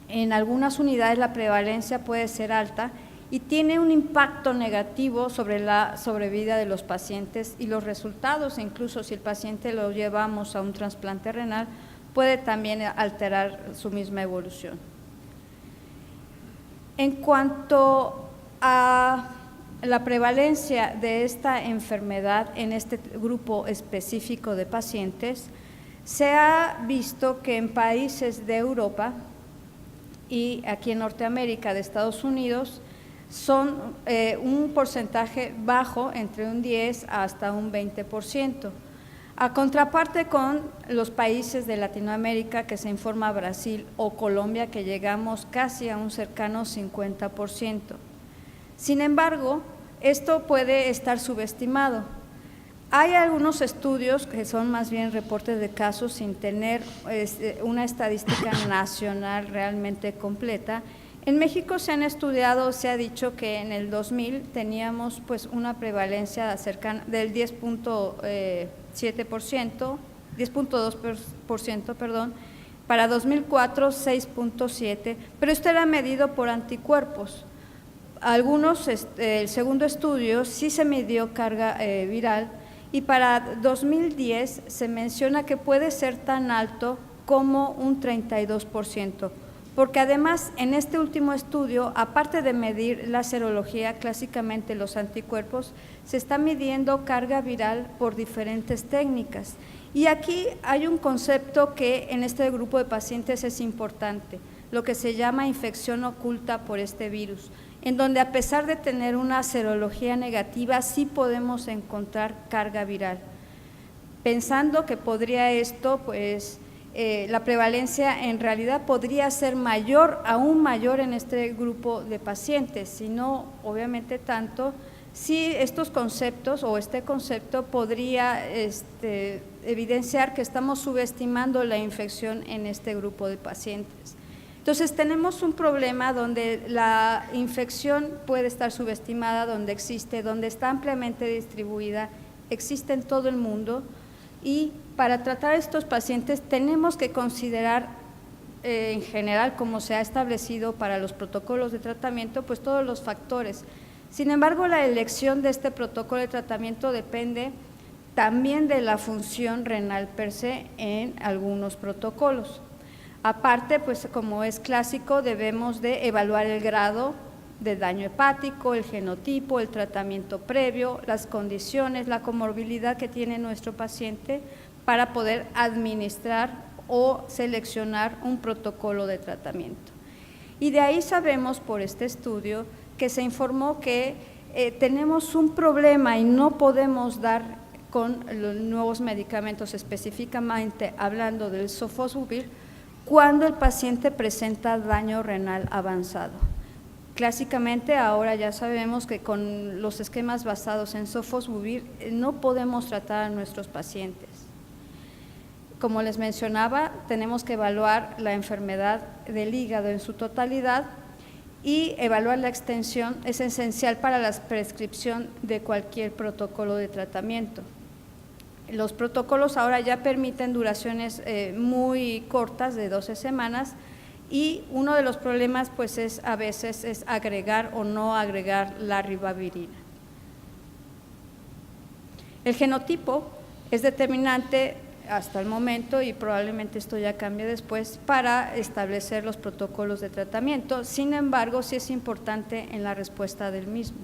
En algunas unidades la prevalencia puede ser alta y tiene un impacto negativo sobre la sobrevida de los pacientes y los resultados, incluso si el paciente lo llevamos a un trasplante renal, puede también alterar su misma evolución. En cuanto a la prevalencia de esta enfermedad en este grupo específico de pacientes, se ha visto que en países de Europa y aquí en Norteamérica, de Estados Unidos, son un porcentaje bajo, entre un 10 hasta un 20%. A contraparte con los países de Latinoamérica, que se informa Brasil o Colombia, que llegamos casi a un cercano 50%. Sin embargo, esto puede estar subestimado. Hay algunos estudios que son más bien reportes de casos sin tener una estadística nacional realmente completa. En México se han estudiado, se ha dicho que en el 2000 teníamos pues una prevalencia cercana del 10.2%, perdón, para 2004 6.7%, pero esto era medido por anticuerpos. Algunos, el segundo estudio sí se midió carga viral, y para 2010 se menciona que puede ser tan alto como un 32%, porque además en este último estudio, aparte de medir la serología, clásicamente los anticuerpos, se está midiendo carga viral por diferentes técnicas. Y aquí hay un concepto que en este grupo de pacientes es importante, lo que se llama infección oculta por este virus, en donde a pesar de tener una serología negativa, sí podemos encontrar carga viral. Pensando que podría esto, pues la prevalencia en realidad podría ser mayor, aún mayor en este grupo de pacientes, si no, obviamente tanto, si estos conceptos o este concepto podría evidenciar que estamos subestimando la infección en este grupo de pacientes. Entonces tenemos un problema donde la infección puede estar subestimada, donde existe, donde está ampliamente distribuida, existe en todo el mundo, y para tratar a estos pacientes tenemos que considerar en general, como se ha establecido para los protocolos de tratamiento, pues todos los factores. Sin embargo, la elección de este protocolo de tratamiento depende también de la función renal per se en algunos protocolos. Aparte, pues como es clásico, debemos de evaluar el grado de daño hepático, el genotipo, el tratamiento previo, las condiciones, la comorbilidad que tiene nuestro paciente, para poder administrar o seleccionar un protocolo de tratamiento. Y de ahí sabemos por este estudio que se informó que tenemos un problema y no podemos dar con los nuevos medicamentos, específicamente hablando del sofosbuvir, cuando el paciente presenta daño renal avanzado. Clásicamente ahora ya sabemos que con los esquemas basados en sofosbuvir no podemos tratar a nuestros pacientes. Como les mencionaba, tenemos que evaluar la enfermedad del hígado en su totalidad y evaluar la extensión es esencial para la prescripción de cualquier protocolo de tratamiento. Los protocolos ahora ya permiten duraciones muy cortas de 12 semanas y uno de los problemas pues es a veces es agregar o no agregar la ribavirina. El genotipo es determinante hasta el momento y probablemente esto ya cambie después para establecer los protocolos de tratamiento, sin embargo sí es importante en la respuesta del mismo.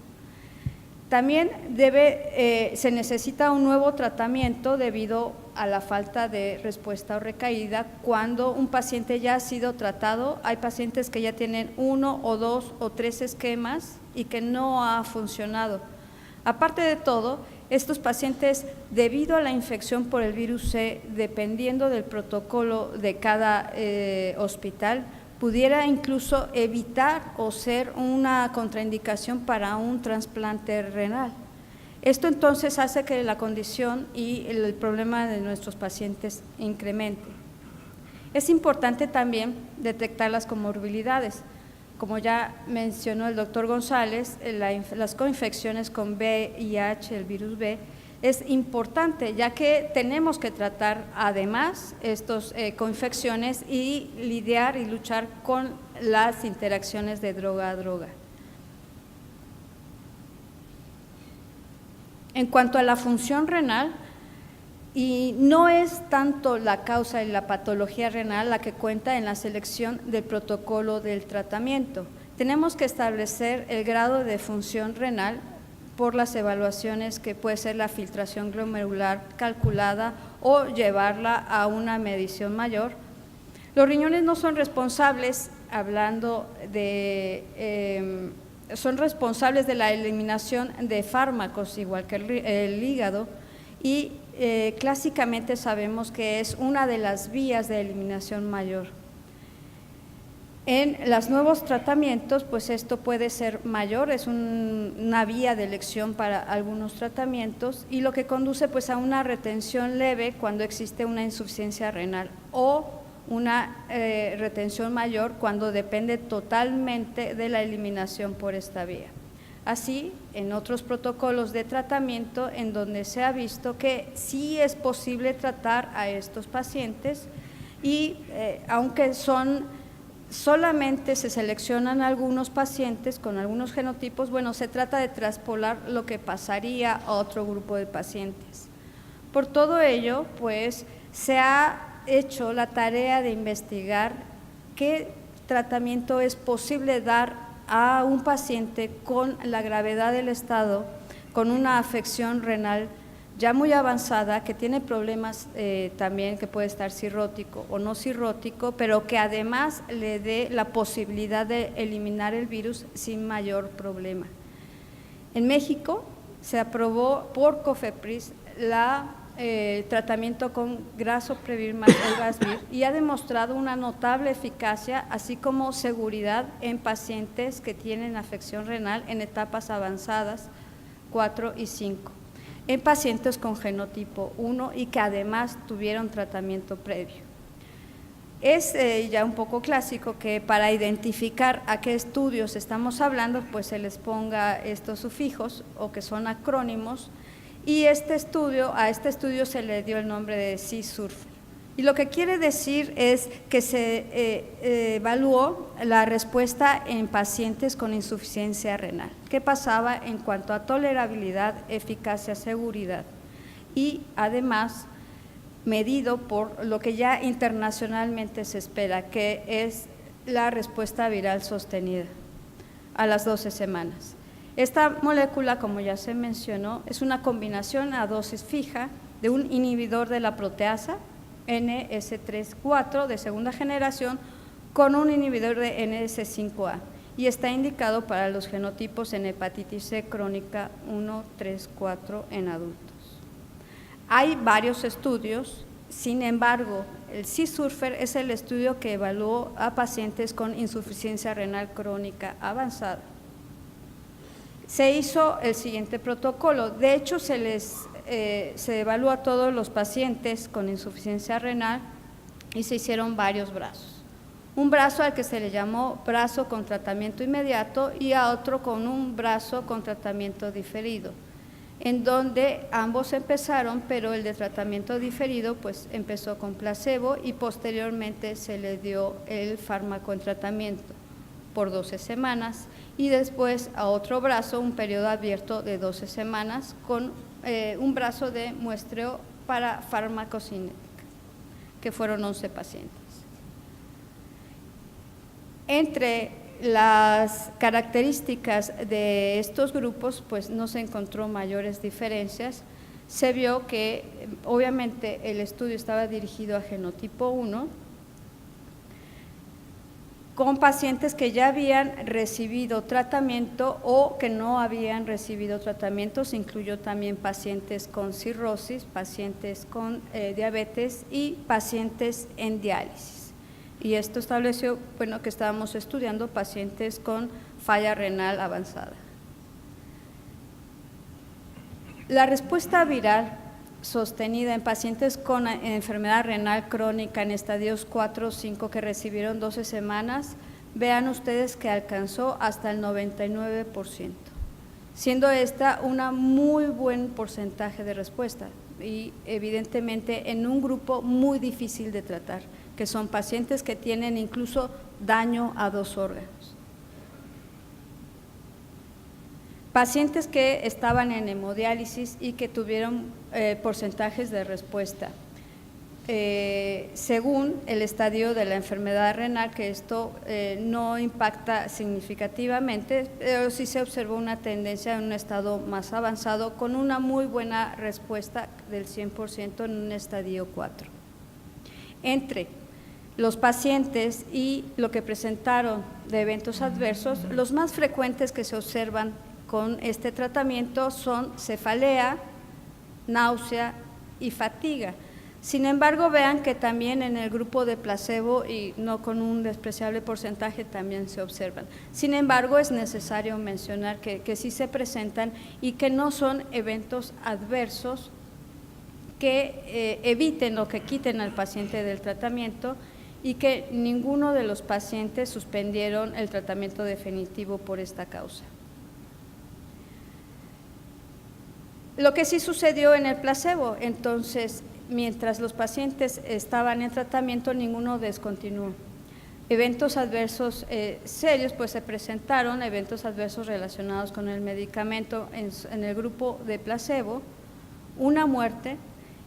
También se necesita un nuevo tratamiento debido a la falta de respuesta o recaída cuando un paciente ya ha sido tratado. Hay pacientes que ya tienen 1 o 2 o 3 esquemas y que no ha funcionado. Aparte de todo, estos pacientes, debido a la infección por el virus C, dependiendo del protocolo de cada hospital, pudiera incluso evitar o ser una contraindicación para un trasplante renal. Esto entonces hace que la condición y el problema de nuestros pacientes incremente. Es importante también detectar las comorbilidades. Como ya mencionó el doctor González, las coinfecciones con VIH, el virus B, es importante ya que tenemos que tratar además estas coinfecciones y lidiar y luchar con las interacciones de droga a droga. En cuanto a la función renal, y no es tanto la causa y la patología renal la que cuenta en la selección del protocolo del tratamiento. Tenemos que establecer el grado de función renal por las evaluaciones que puede ser la filtración glomerular calculada o llevarla a una medición mayor. Los riñones no son responsables, son responsables de la eliminación de fármacos, igual que el hígado, y clásicamente sabemos que es una de las vías de eliminación mayor. En los nuevos tratamientos, pues esto puede ser mayor, es una vía de elección para algunos tratamientos y lo que conduce pues a una retención leve cuando existe una insuficiencia renal o una retención mayor cuando depende totalmente de la eliminación por esta vía. Así, en otros protocolos de tratamiento en donde se ha visto que sí es posible tratar a estos pacientes y aunque solamente se seleccionan algunos pacientes con algunos genotipos, bueno, se trata de traspolar lo que pasaría a otro grupo de pacientes. Por todo ello, pues, se ha hecho la tarea de investigar qué tratamiento es posible dar a un paciente con la gravedad del estado, con una afección renal ya muy avanzada, que tiene problemas también, que puede estar cirrótico o no cirrótico, pero que además le dé la posibilidad de eliminar el virus sin mayor problema. En México se aprobó por COFEPRIS el tratamiento con Grazoprevir más Elbasvir y ha demostrado una notable eficacia, así como seguridad en pacientes que tienen afección renal en etapas avanzadas 4 y 5. En pacientes con genotipo 1 y que además tuvieron tratamiento previo. Es ya un poco clásico que para identificar a qué estudios estamos hablando, pues se les ponga estos sufijos o que son acrónimos y a este estudio se le dio el nombre de CISURF. Y lo que quiere decir es que se evaluó la respuesta en pacientes con insuficiencia renal. ¿Qué pasaba en cuanto a tolerabilidad, eficacia, seguridad? Y además medido por lo que ya internacionalmente se espera, que es la respuesta viral sostenida a las 12 semanas. Esta molécula, como ya se mencionó, es una combinación a dosis fija de un inhibidor de la proteasa NS3/4 de segunda generación con un inhibidor de NS5A y está indicado para los genotipos en hepatitis C crónica 1, 3, 4 en adultos. Hay varios estudios, sin embargo, el C-SURFER es el estudio que evaluó a pacientes con insuficiencia renal crónica avanzada. Se hizo el siguiente protocolo, de hecho se evaluó a todos los pacientes con insuficiencia renal y se hicieron varios brazos. Un brazo al que se le llamó brazo con tratamiento inmediato y a otro con un brazo con tratamiento diferido, en donde ambos empezaron, pero el de tratamiento diferido pues empezó con placebo y posteriormente se le dio el fármaco en tratamiento por 12 semanas y después a otro brazo un periodo abierto de 12 semanas con un brazo de muestreo para farmacocinética, que fueron 11 pacientes. Entre las características de estos grupos, pues no se encontró mayores diferencias. Se vio que obviamente el estudio estaba dirigido a genotipo 1, con pacientes que ya habían recibido tratamiento o que no habían recibido tratamiento. Se incluyó también pacientes con cirrosis, pacientes con diabetes y pacientes en diálisis. Y esto estableció, bueno, que estábamos estudiando pacientes con falla renal avanzada. La respuesta viral sostenida en pacientes con enfermedad renal crónica en estadios 4 o 5 que recibieron 12 semanas, vean ustedes que alcanzó hasta el 99%, siendo esta una muy buen porcentaje de respuesta y evidentemente en un grupo muy difícil de tratar, que son pacientes que tienen incluso daño a 2 órganos. Pacientes que estaban en hemodiálisis y que tuvieron porcentajes de respuesta. Según el estadio de la enfermedad renal, que esto no impacta significativamente, pero sí se observó una tendencia en un estado más avanzado con una muy buena respuesta del 100% en un estadio 4. Entre los pacientes y lo que presentaron de eventos adversos, los más frecuentes que se observan con este tratamiento son cefalea, náusea y fatiga. Sin embargo, vean que también en el grupo de placebo, y no con un despreciable porcentaje, también se observan. Sin embargo, es necesario mencionar que sí se presentan y que no son eventos adversos que eviten o que quiten al paciente del tratamiento y que ninguno de los pacientes suspendieron el tratamiento definitivo por esta causa. Lo que sí sucedió en el placebo, entonces, mientras los pacientes estaban en tratamiento, ninguno descontinuó. Eventos adversos serios, pues se presentaron eventos adversos relacionados con el medicamento en el grupo de placebo, una muerte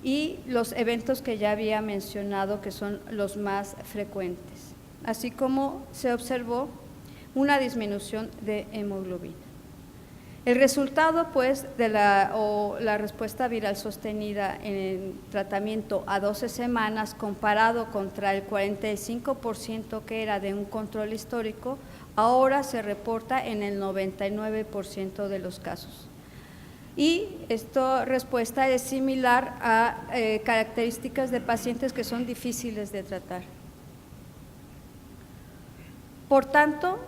y los eventos que ya había mencionado que son los más frecuentes, así como se observó una disminución de hemoglobina. El resultado, pues, de la respuesta viral sostenida en el tratamiento a 12 semanas comparado contra el 45% que era de un control histórico, ahora se reporta en el 99% de los casos. Y esta respuesta es similar a características de pacientes que son difíciles de tratar. Por tanto,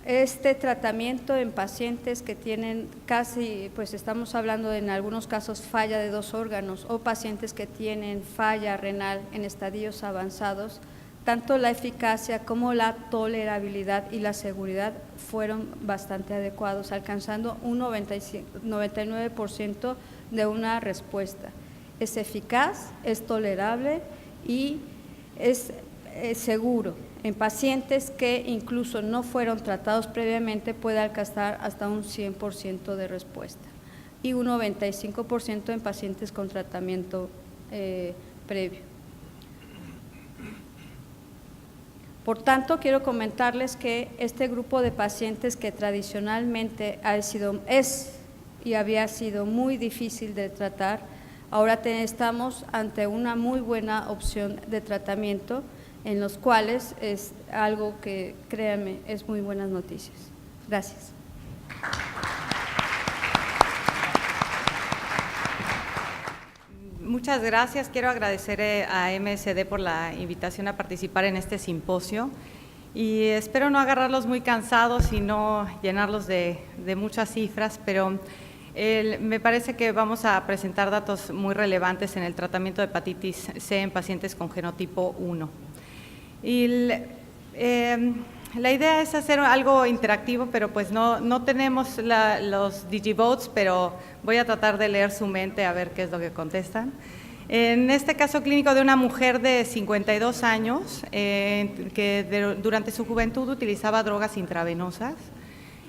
este tratamiento en pacientes que tienen casi, pues estamos hablando de, en algunos casos, falla de 2 órganos o pacientes que tienen falla renal en estadios avanzados, tanto la eficacia como la tolerabilidad y la seguridad fueron bastante adecuados, alcanzando un 99% de una respuesta. Es eficaz, es tolerable y es seguro. En pacientes que incluso no fueron tratados previamente puede alcanzar hasta un 100% de respuesta y un 95% en pacientes con tratamiento previo. Por tanto, quiero comentarles que este grupo de pacientes que tradicionalmente es y había sido muy difícil de tratar, ahora estamos ante una muy buena opción de tratamiento, en los cuales es algo que, créanme, es muy buenas noticias. Gracias. Muchas gracias. Quiero agradecer a MSD por la invitación a participar en este simposio y espero no agarrarlos muy cansados y no llenarlos de muchas cifras, pero me parece que vamos a presentar datos muy relevantes en el tratamiento de hepatitis C en pacientes con genotipo 1. Y la idea es hacer algo interactivo, pero pues no tenemos los digivotes, pero voy a tratar de leer su mente a ver qué es lo que contestan. En este caso clínico de una mujer de 52 años que durante su juventud utilizaba drogas intravenosas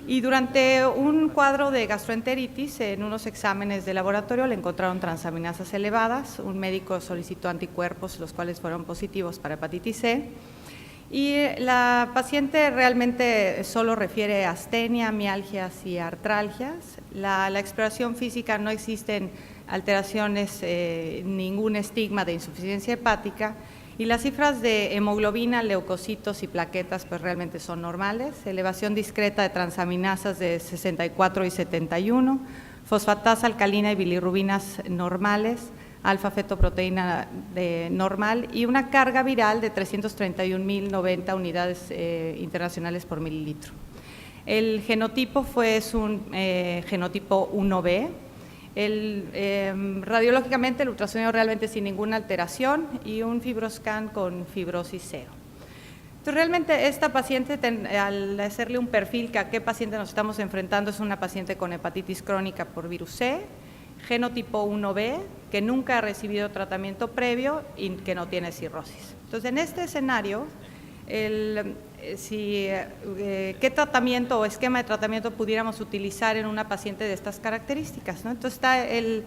y durante un cuadro de gastroenteritis en unos exámenes de laboratorio le encontraron transaminasas elevadas, un médico solicitó anticuerpos, los cuales fueron positivos para hepatitis C. Y la paciente realmente solo refiere astenia, mialgias y artralgias. La exploración física no existen alteraciones, ningún estigma de insuficiencia hepática y las cifras de hemoglobina, leucocitos y plaquetas pues realmente son normales. Elevación discreta de transaminasas de 64 y 71, fosfatasa alcalina y bilirrubinas normales, alfa-fetoproteína normal y una carga viral de 331.090 unidades internacionales por mililitro. El genotipo es un genotipo 1B. Radiológicamente el ultrasonido realmente sin ninguna alteración y un fibroscan con fibrosis cero. Entonces, realmente esta paciente, al hacerle un perfil que a qué paciente nos estamos enfrentando, es una paciente con hepatitis crónica por virus C, genotipo 1B, que nunca ha recibido tratamiento previo y que no tiene cirrosis. Entonces, en este escenario, ¿qué tratamiento o esquema de tratamiento pudiéramos utilizar en una paciente de estas características, ¿no? Entonces, está el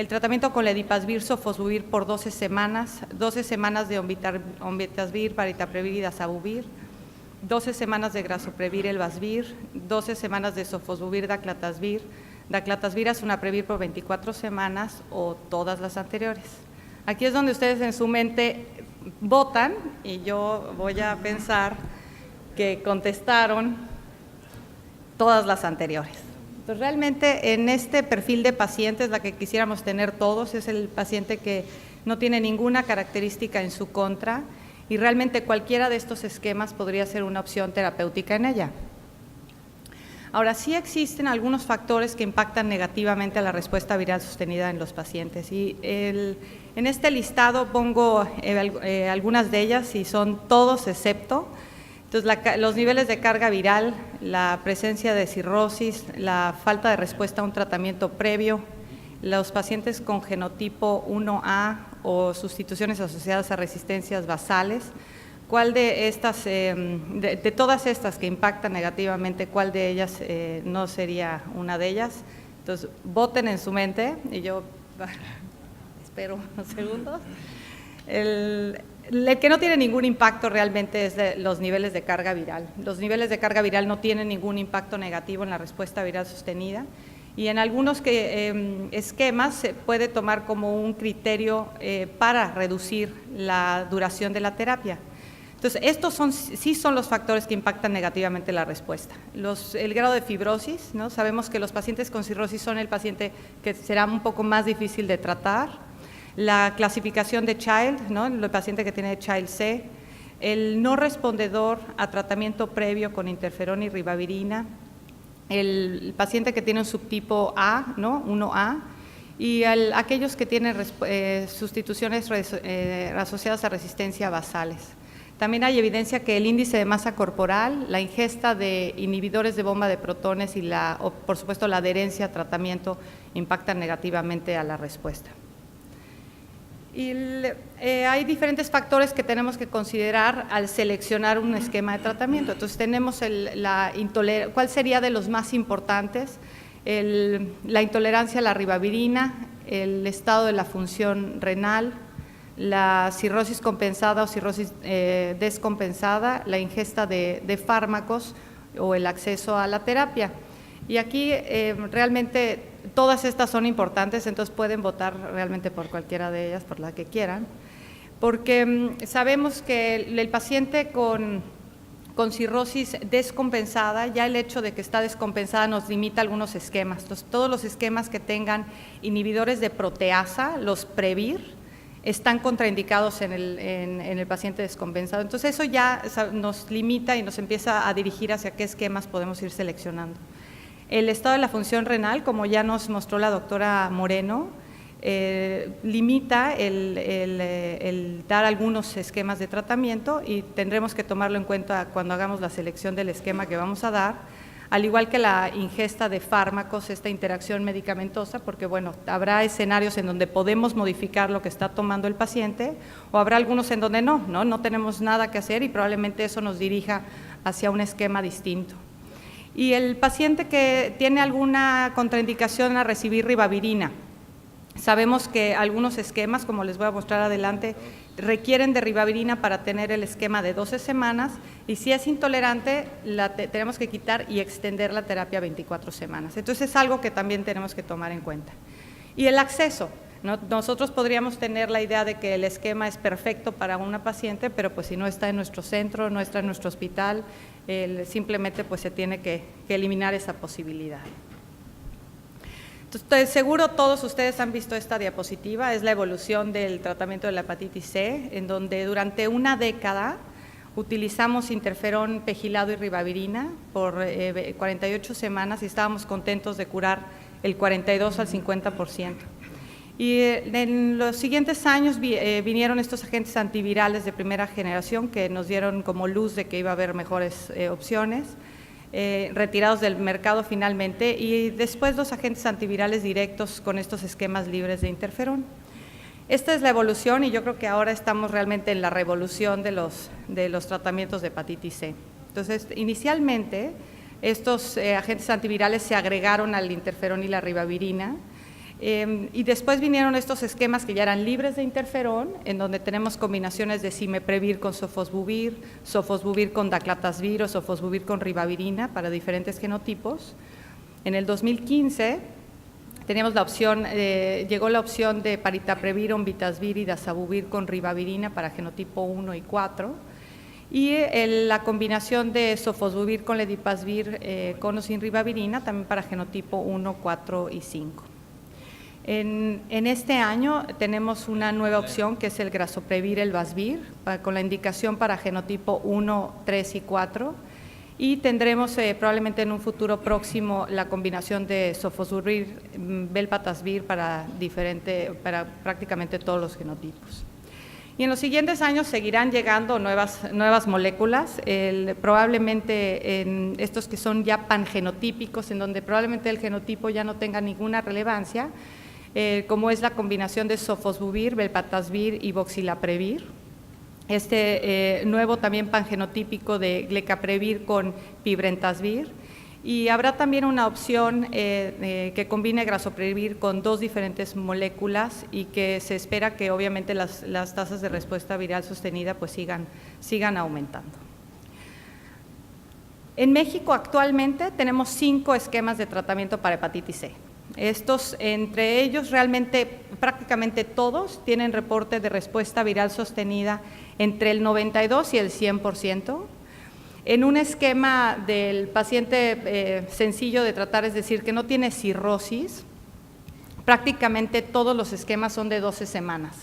tratamiento con ledipasvir, sofosbuvir por 12 semanas de ombitasvir, varitaprevir y dazabuvir, 12 semanas de grasoprevir, elbasvir, 12 semanas de sofosbuvir, daclatasvir, daclatasvir, asunaprevir por 24 semanas o todas las anteriores. Aquí es donde ustedes en su mente votan y yo voy a pensar que contestaron todas las anteriores. Entonces, realmente en este perfil de pacientes, la que quisiéramos tener todos es el paciente que no tiene ninguna característica en su contra y realmente cualquiera de estos esquemas podría ser una opción terapéutica en ella. Ahora, sí existen algunos factores que impactan negativamente a la respuesta viral sostenida en los pacientes y en este listado pongo algunas de ellas y son todos excepto. Entonces, los niveles de carga viral, la presencia de cirrosis, la falta de respuesta a un tratamiento previo, los pacientes con genotipo 1A o sustituciones asociadas a resistencias basales. ¿Cuál de estas, de todas estas que impactan negativamente, cuál de ellas no sería una de ellas? Entonces, voten en su mente y yo espero unos segundos. El que no tiene ningún impacto realmente es los niveles de carga viral. Los niveles de carga viral no tienen ningún impacto negativo en la respuesta viral sostenida y en algunos esquemas se puede tomar como un criterio para reducir la duración de la terapia. Entonces, estos sí son los factores que impactan negativamente la respuesta. El grado de fibrosis, ¿no? Sabemos que los pacientes con cirrosis son el paciente que será un poco más difícil de tratar. La clasificación de Child, ¿no? El paciente que tiene Child C. El no respondedor a tratamiento previo con interferón y ribavirina. El paciente que tiene un subtipo A, ¿no? 1A. Y aquellos que tienen sustituciones asociadas a resistencia basales. También hay evidencia que el índice de masa corporal, la ingesta de inhibidores de bomba de protones y por supuesto la adherencia a tratamiento impactan negativamente a la respuesta. Y hay diferentes factores que tenemos que considerar al seleccionar un esquema de tratamiento. Entonces tenemos ¿cuál sería de los más importantes? La intolerancia a la ribavirina, el estado de la función renal, la cirrosis compensada o cirrosis descompensada, la ingesta de fármacos o el acceso a la terapia. Y aquí realmente todas estas son importantes, entonces pueden votar realmente por cualquiera de ellas, por la que quieran, porque sabemos que el paciente con cirrosis descompensada, ya el hecho de que está descompensada nos limita algunos esquemas. Entonces, todos los esquemas que tengan inhibidores de proteasa, los PREVIR, están contraindicados en el paciente descompensado. Entonces, eso ya nos limita y nos empieza a dirigir hacia qué esquemas podemos ir seleccionando. El estado de la función renal, como ya nos mostró la doctora Moreno, limita el dar algunos esquemas de tratamiento y tendremos que tomarlo en cuenta cuando hagamos la selección del esquema que vamos a dar, al igual que la ingesta de fármacos, esta interacción medicamentosa, porque bueno, habrá escenarios en donde podemos modificar lo que está tomando el paciente o habrá algunos en donde no tenemos nada que hacer y probablemente eso nos dirija hacia un esquema distinto. Y el paciente que tiene alguna contraindicación a recibir ribavirina, sabemos que algunos esquemas, como les voy a mostrar adelante, requieren de ribavirina para tener el esquema de 12 semanas y si es intolerante, tenemos que quitar y extender la terapia a 24 semanas. Entonces es algo que también tenemos que tomar en cuenta. Y el acceso, ¿no? Nosotros podríamos tener la idea de que el esquema es perfecto para una paciente, pero pues si no está en nuestro centro, no está en nuestro hospital, simplemente pues se tiene que eliminar esa posibilidad. Entonces, seguro todos ustedes han visto esta diapositiva, es la evolución del tratamiento de la hepatitis C, en donde durante una década utilizamos interferón pegilado y ribavirina por 48 semanas y estábamos contentos de curar el 42 al 50%. Y en los siguientes años vinieron estos agentes antivirales de primera generación que nos dieron como luz de que iba a haber mejores opciones. Retirados del mercado finalmente y después los agentes antivirales directos con estos esquemas libres de interferón. Esta es la evolución y yo creo que ahora estamos realmente en la revolución de los tratamientos de hepatitis C. Entonces, inicialmente estos agentes antivirales se agregaron al interferón y la ribavirina y después vinieron estos esquemas que ya eran libres de interferón, en donde tenemos combinaciones de cimeprevir con sofosbuvir, sofosbuvir con daclatasvir o sofosbuvir con ribavirina para diferentes genotipos. En el 2015 teníamos la opción, llegó la opción de paritaprevir, onvitasvir y dazabuvir con ribavirina para genotipo 1 y 4 y la combinación de sofosbuvir con ledipasvir con o sin ribavirina también para genotipo 1, 4 y 5. En este año tenemos una nueva opción que es el grasoprevir, el Vasvir, con la indicación para genotipo 1, 3 y 4 y tendremos probablemente en un futuro próximo la combinación de sofosbuvir, velpatasvir para prácticamente todos los genotipos. Y en los siguientes años seguirán llegando nuevas moléculas, probablemente en estos que son ya pangenotípicos, en donde probablemente el genotipo ya no tenga ninguna relevancia, como es la combinación de sofosbuvir, velpatasvir y voxilaprevir. Nuevo también pangenotípico de glecaprevir con pibrentasvir. Y habrá también una opción que combine grasoprevir con dos diferentes moléculas y que se espera que obviamente las tasas de respuesta viral sostenida pues sigan aumentando. En México actualmente tenemos 5 esquemas de tratamiento para hepatitis C. Estos, entre ellos, realmente prácticamente todos tienen reporte de respuesta viral sostenida entre el 92 y el 100%. En un esquema del paciente sencillo de tratar, es decir, que no tiene cirrosis, prácticamente todos los esquemas son de 12 semanas.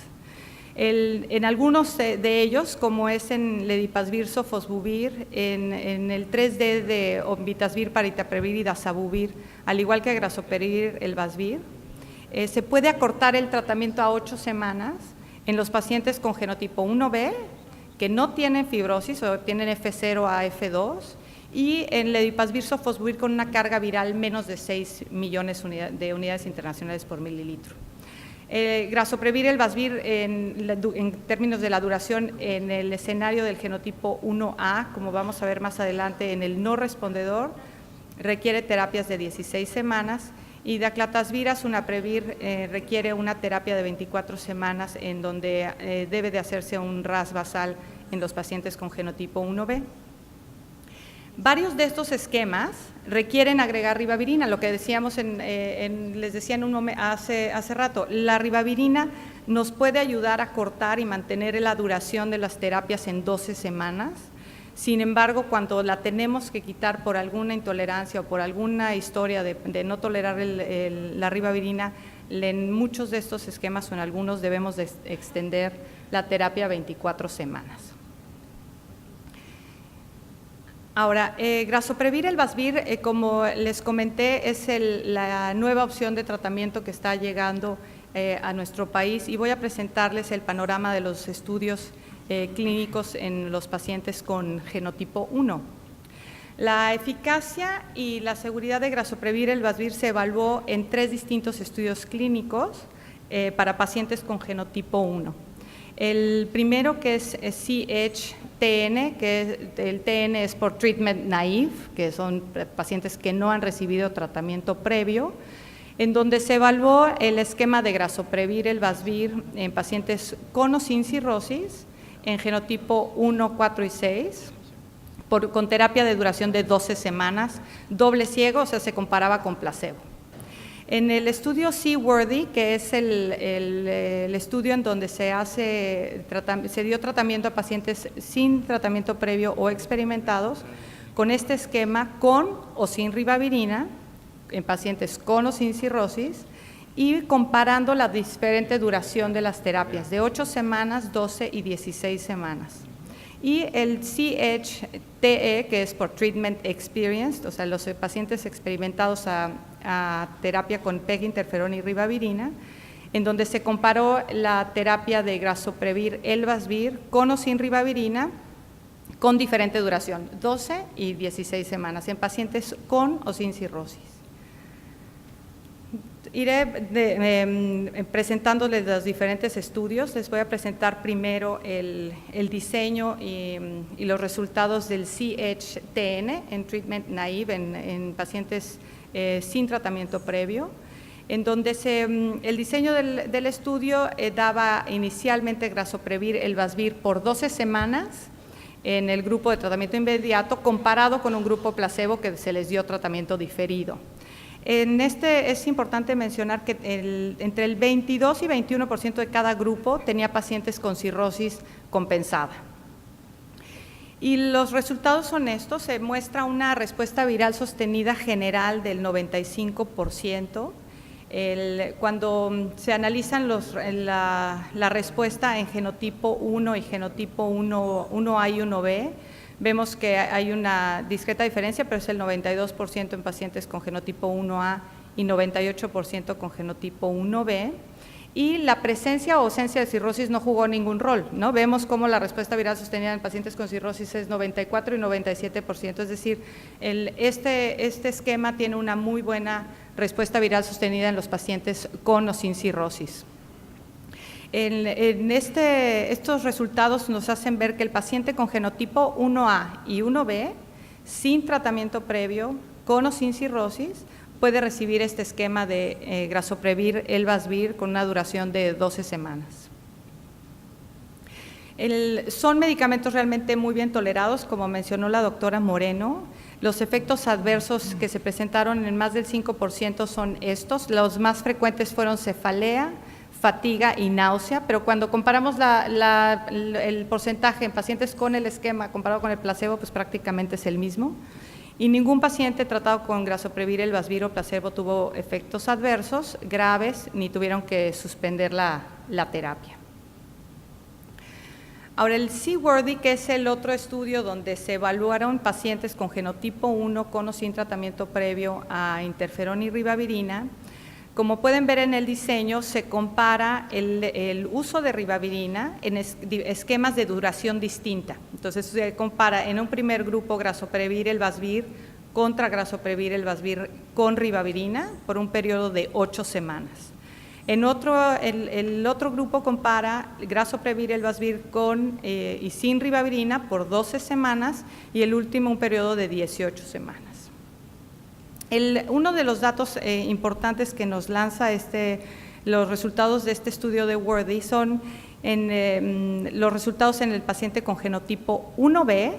En algunos de ellos, como es en ledipasvir, sofosbuvir, en el 3D de onvitasvir, paritaprevir y dazabuvir, al igual que grasoprevir, el Vasvir, se puede acortar el tratamiento a 8 semanas en los pacientes con genotipo 1B, que no tienen fibrosis o tienen F0 a F2, y en ledipasvir, sofosbuvir con una carga viral menos de 6 millones de unidades internacionales por mililitro. Grasoprevir, el Vasvir, en términos de la duración en el escenario del genotipo 1A, como vamos a ver más adelante en el no respondedor, requiere terapias de 16 semanas y daclatasvir, sunaprevir, requiere una terapia de 24 semanas en donde debe de hacerse un RAS basal en los pacientes con genotipo 1B. Varios de estos esquemas requieren agregar ribavirina, lo que decíamos les decía hace rato, la ribavirina nos puede ayudar a cortar y mantener la duración de las terapias en 12 semanas. Sin embargo, cuando la tenemos que quitar por alguna intolerancia o por alguna historia de no tolerar la ribavirina, en muchos de estos esquemas o en algunos debemos de extender la terapia a 24 semanas. Ahora, Grasoprevir, el Vasvir, como les comenté, es la nueva opción de tratamiento que está llegando a nuestro país, y voy a presentarles el panorama de los estudios clínicos en los pacientes con genotipo 1. La eficacia y la seguridad de Grasoprevir, el Vasvir, se evaluó en 3 distintos estudios clínicos para pacientes con genotipo 1. El primero, que es CH-TN, que el TN es por Treatment Naive, que son pacientes que no han recibido tratamiento previo, en donde se evaluó el esquema de Grasoprevir, el Vasvir, en pacientes con o sin cirrosis, en genotipo 1, 4 y 6, con terapia de duración de 12 semanas, doble ciego, o sea, se comparaba con placebo. En el estudio Seaworthy, que es el estudio en donde se dio tratamiento a pacientes sin tratamiento previo o experimentados, con este esquema con o sin ribavirina, en pacientes con o sin cirrosis, y comparando la diferente duración de las terapias, de 8 semanas, 12 y 16 semanas. Y el CHTE, que es por Treatment Experienced, o sea, los pacientes experimentados a terapia con PEG, interferón y ribavirina, en donde se comparó la terapia de Grasoprevir, el Vasvir, con o sin ribavirina, con diferente duración, 12 y 16 semanas, en pacientes con o sin cirrosis. Iré presentándoles los diferentes estudios. Les voy a presentar primero el diseño y los resultados del CH-TN en Treatment Naive, en pacientes sin tratamiento previo, en donde el diseño del estudio daba inicialmente Grasoprevir, el Vasvir, por 12 semanas en el grupo de tratamiento inmediato, comparado con un grupo placebo que se les dio tratamiento diferido. Es importante mencionar que entre el 22 y 21% de cada grupo tenía pacientes con cirrosis compensada. Y los resultados son estos: se muestra una respuesta viral sostenida general del 95%. Cuando se analizan la respuesta en genotipo 1 y genotipo 1A y 1B, vemos que hay una discreta diferencia, pero es el 92% en pacientes con genotipo 1A y 98% con genotipo 1B. Y la presencia o ausencia de cirrosis no jugó ningún rol, ¿no? Vemos cómo la respuesta viral sostenida en pacientes con cirrosis es 94 y 97%, es decir, este esquema tiene una muy buena respuesta viral sostenida en los pacientes con o sin cirrosis. Estos resultados nos hacen ver que el paciente con genotipo 1A y 1B, sin tratamiento previo, con o sin cirrosis, puede recibir este esquema de Grasoprevir, el Vasvir, con una duración de 12 semanas. Son medicamentos realmente muy bien tolerados, como mencionó la doctora Moreno. Los efectos adversos que se presentaron en más del 5% son estos. Los más frecuentes fueron cefalea, fatiga y náusea, pero cuando comparamos el porcentaje en pacientes con el esquema comparado con el placebo, pues prácticamente es el mismo. Y ningún paciente tratado con Grasoprevir, el Vasvir o placebo tuvo efectos adversos graves ni tuvieron que suspender la terapia. Ahora, el Seaworthy, que es el otro estudio donde se evaluaron pacientes con genotipo 1 con o sin tratamiento previo a interferón y ribavirina. Como pueden ver en el diseño, se compara el uso de ribavirina en esquemas de duración distinta. Entonces, se compara en un primer grupo Grasoprevir, el Vasvir, contra Grasoprevir, el Vasvir con ribavirina por un periodo de 8 semanas. El otro grupo compara Grasoprevir, el Vasvir con y sin ribavirina por 12 semanas y el último un periodo de 18 semanas. Uno de los datos importantes que nos lanza los resultados de este estudio de Worthy son los resultados en el paciente con genotipo 1B,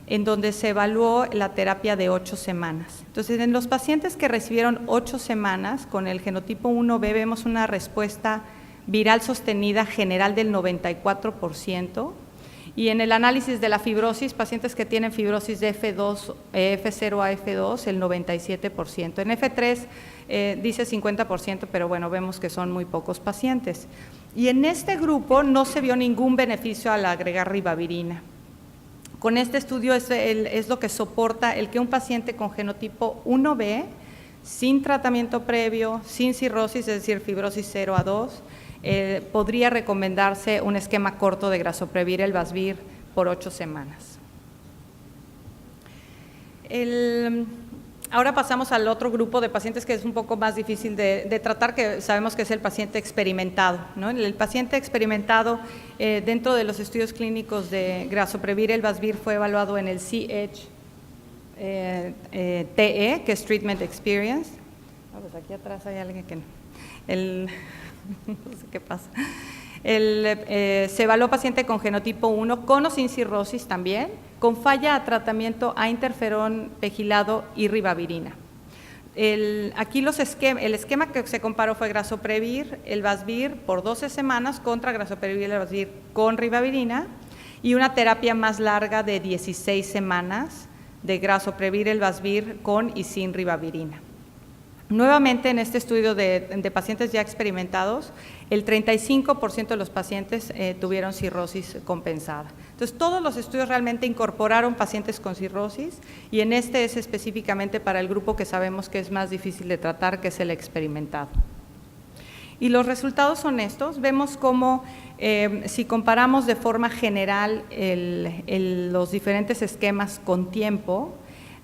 en donde se evaluó la terapia de 8 semanas. Entonces, en los pacientes que recibieron 8 semanas con el genotipo 1B vemos una respuesta viral sostenida general del 94%, y en el análisis de la fibrosis, pacientes que tienen fibrosis de F0 a F2, el 97%. En F3 dice 50%, pero bueno, vemos que son muy pocos pacientes. Y en este grupo no se vio ningún beneficio al agregar ribavirina. Con este estudio es lo que soporta el que un paciente con genotipo 1B, sin tratamiento previo, sin cirrosis, es decir, fibrosis 0 a 2, podría recomendarse un esquema corto de grasoprevir, elbasvir, por 8 semanas. Ahora pasamos al otro grupo de pacientes que es un poco más difícil de tratar, que sabemos que es el paciente experimentado, ¿no? El paciente experimentado dentro de los estudios clínicos de grasoprevir, elbasvir, fue evaluado en el CH TE, que es Treatment Experience. Pues aquí atrás hay alguien que no. No sé qué pasa. Se evaluó paciente con genotipo 1, con o sin cirrosis también, con falla a tratamiento a interferón pegilado y ribavirina. Aquí el esquema que se comparó fue grasoprevir, elbasvir por 12 semanas contra grasoprevir, elbasvir con ribavirina, y una terapia más larga de 16 semanas de grasoprevir, elbasvir con y sin ribavirina. Nuevamente, en este estudio de pacientes ya experimentados, el 35% de los pacientes tuvieron cirrosis compensada. Entonces, todos los estudios realmente incorporaron pacientes con cirrosis, y en este es específicamente para el grupo que sabemos que es más difícil de tratar, que es el experimentado. Y los resultados son estos. Vemos cómo, si comparamos de forma general los diferentes esquemas con tiempo,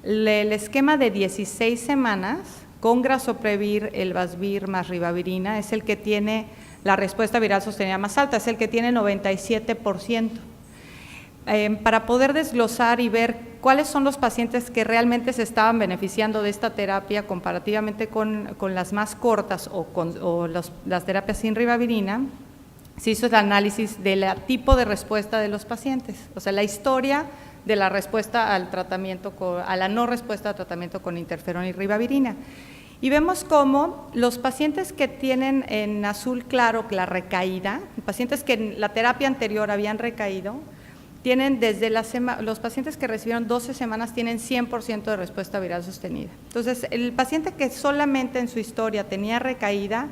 el esquema de 16 semanas con grasoprevir, elbasvir más ribavirina es el que tiene la respuesta viral sostenida más alta, es el que tiene 97%. Para poder desglosar y ver cuáles son los pacientes que realmente se estaban beneficiando de esta terapia comparativamente con las más cortas o las terapias sin ribavirina, se hizo el análisis del tipo de respuesta de los pacientes, o sea, la historia de la respuesta al tratamiento, a la no respuesta al tratamiento con interferón y ribavirina. Y vemos cómo los pacientes que tienen en azul claro la recaída, pacientes que en la terapia anterior habían recaído, tienen los pacientes que recibieron 12 semanas tienen 100% de respuesta viral sostenida. Entonces, el paciente que solamente en su historia tenía recaída,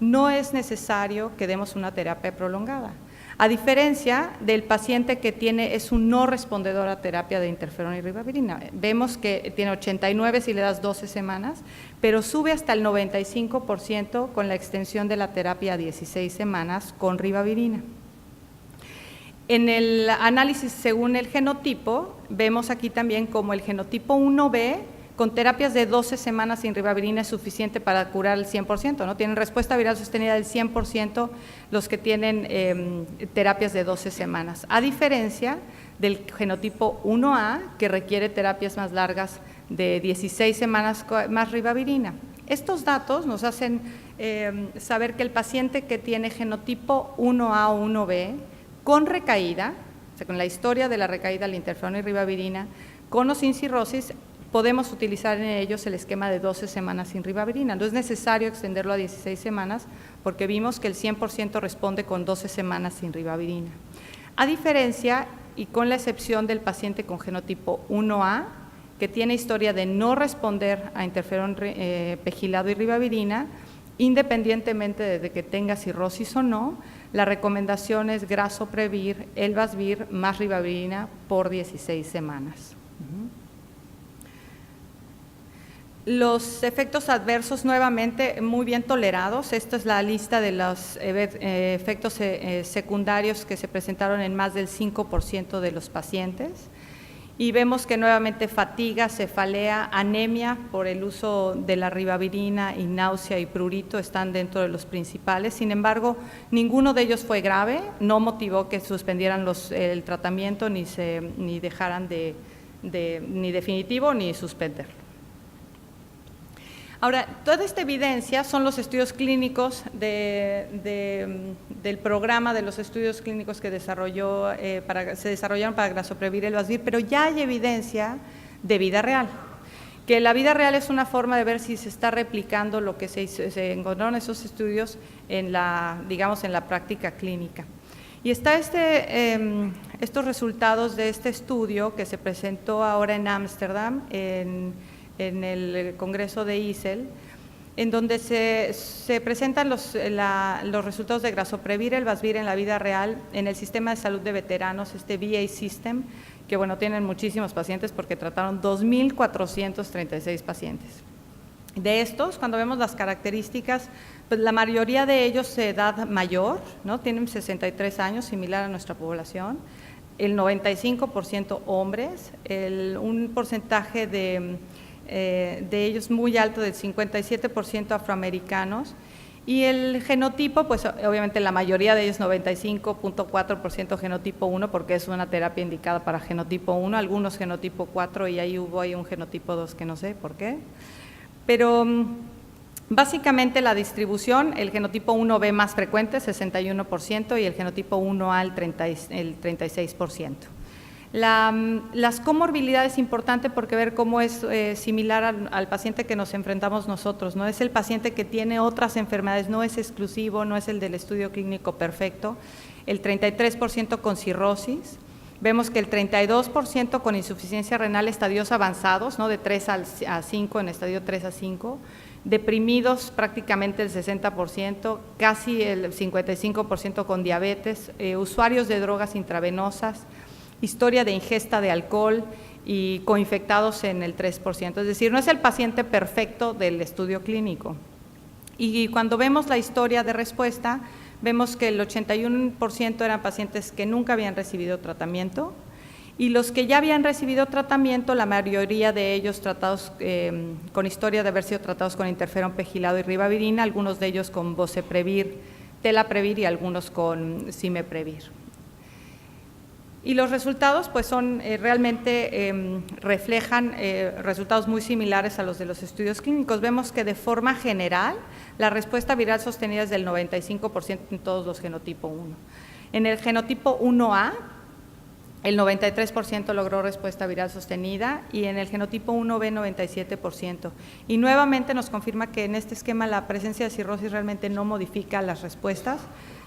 no es necesario que demos una terapia prolongada. A diferencia del paciente que es un no respondedor a terapia de interferón y ribavirina. Vemos que tiene 89 si le das 12 semanas, pero sube hasta el 95% con la extensión de la terapia a 16 semanas con ribavirina. En el análisis según el genotipo, vemos aquí también como el genotipo 1B con terapias de 12 semanas sin ribavirina es suficiente para curar el 100%, ¿no? Tienen respuesta viral sostenida del 100% los que tienen terapias de 12 semanas, a diferencia del genotipo 1A, que requiere terapias más largas de 16 semanas más ribavirina. Estos datos nos hacen saber que el paciente que tiene genotipo 1A o 1B con recaída, o sea, con la historia de la recaída al interferón y ribavirina, con o sin cirrosis, podemos utilizar en ellos el esquema de 12 semanas sin ribavirina. No es necesario extenderlo a 16 semanas porque vimos que el 100% responde con 12 semanas sin ribavirina. A diferencia y con la excepción del paciente con genotipo 1A, que tiene historia de no responder a interferón pegilado y ribavirina, independientemente de que tenga cirrosis o no, la recomendación es grasoprevir, elbasvir más ribavirina por 16 semanas. Los efectos adversos nuevamente muy bien tolerados. Esta es la lista de los efectos secundarios que se presentaron en más del 5% de los pacientes. Y vemos que nuevamente fatiga, cefalea, anemia por el uso de la ribavirina y náusea y prurito están dentro de los principales. Sin embargo, ninguno de ellos fue grave, no motivó que suspendieran el tratamiento ni dejaran ni definitivo ni suspenderlo. Ahora, toda esta evidencia son los estudios clínicos del programa de los estudios clínicos que se desarrollaron para Grazoprevir y Elbasvir, pero ya hay evidencia de vida real, que la vida real es una forma de ver si se está replicando lo que se encontró en esos estudios en la práctica clínica. Y está estos resultados de este estudio que se presentó ahora en Ámsterdam, en el Congreso de ISEL, en donde se presentan los resultados de Grazoprevir y Elbasvir en la vida real en el sistema de salud de veteranos, este VA System, que bueno, tienen muchísimos pacientes porque trataron 2.436 pacientes. De estos, cuando vemos las características, pues la mayoría de ellos de edad mayor, ¿no? Tienen 63 años, similar a nuestra población, el 95% hombres, un porcentaje de ellos muy alto, del 57% afroamericanos, y el genotipo, pues obviamente la mayoría de ellos, 95.4% genotipo 1, porque es una terapia indicada para genotipo 1, algunos genotipo 4 y ahí hubo un genotipo 2 que no sé por qué. Pero básicamente la distribución, el genotipo 1B más frecuente, 61%, y el genotipo 1A el 36%. Las comorbilidades es importante porque ver cómo es similar al paciente que nos enfrentamos nosotros, ¿no? Es el paciente que tiene otras enfermedades, no es exclusivo, no es el del estudio clínico perfecto, el 33% con cirrosis, vemos que el 32% con insuficiencia renal, estadios avanzados, ¿no? De 3 a 5, en estadio 3 a 5, deprimidos prácticamente el 60%, casi el 55% con diabetes, usuarios de drogas intravenosas, historia de ingesta de alcohol y coinfectados en el 3%, es decir, no es el paciente perfecto del estudio clínico. Y cuando vemos la historia de respuesta, vemos que el 81% eran pacientes que nunca habían recibido tratamiento, y los que ya habían recibido tratamiento, la mayoría de ellos tratados con historia de haber sido tratados con interferón pegilado y ribavirina, algunos de ellos con Boceprevir, Telaprevir y algunos con Cimeprevir. Y los resultados pues son realmente reflejan resultados muy similares a los de los estudios clínicos. Vemos que de forma general la respuesta viral sostenida es del 95% en todos los genotipo 1. En el genotipo 1A, el 93% logró respuesta viral sostenida y en el genotipo 1B 97%. Y nuevamente nos confirma que en este esquema la presencia de cirrosis realmente no modifica las respuestas.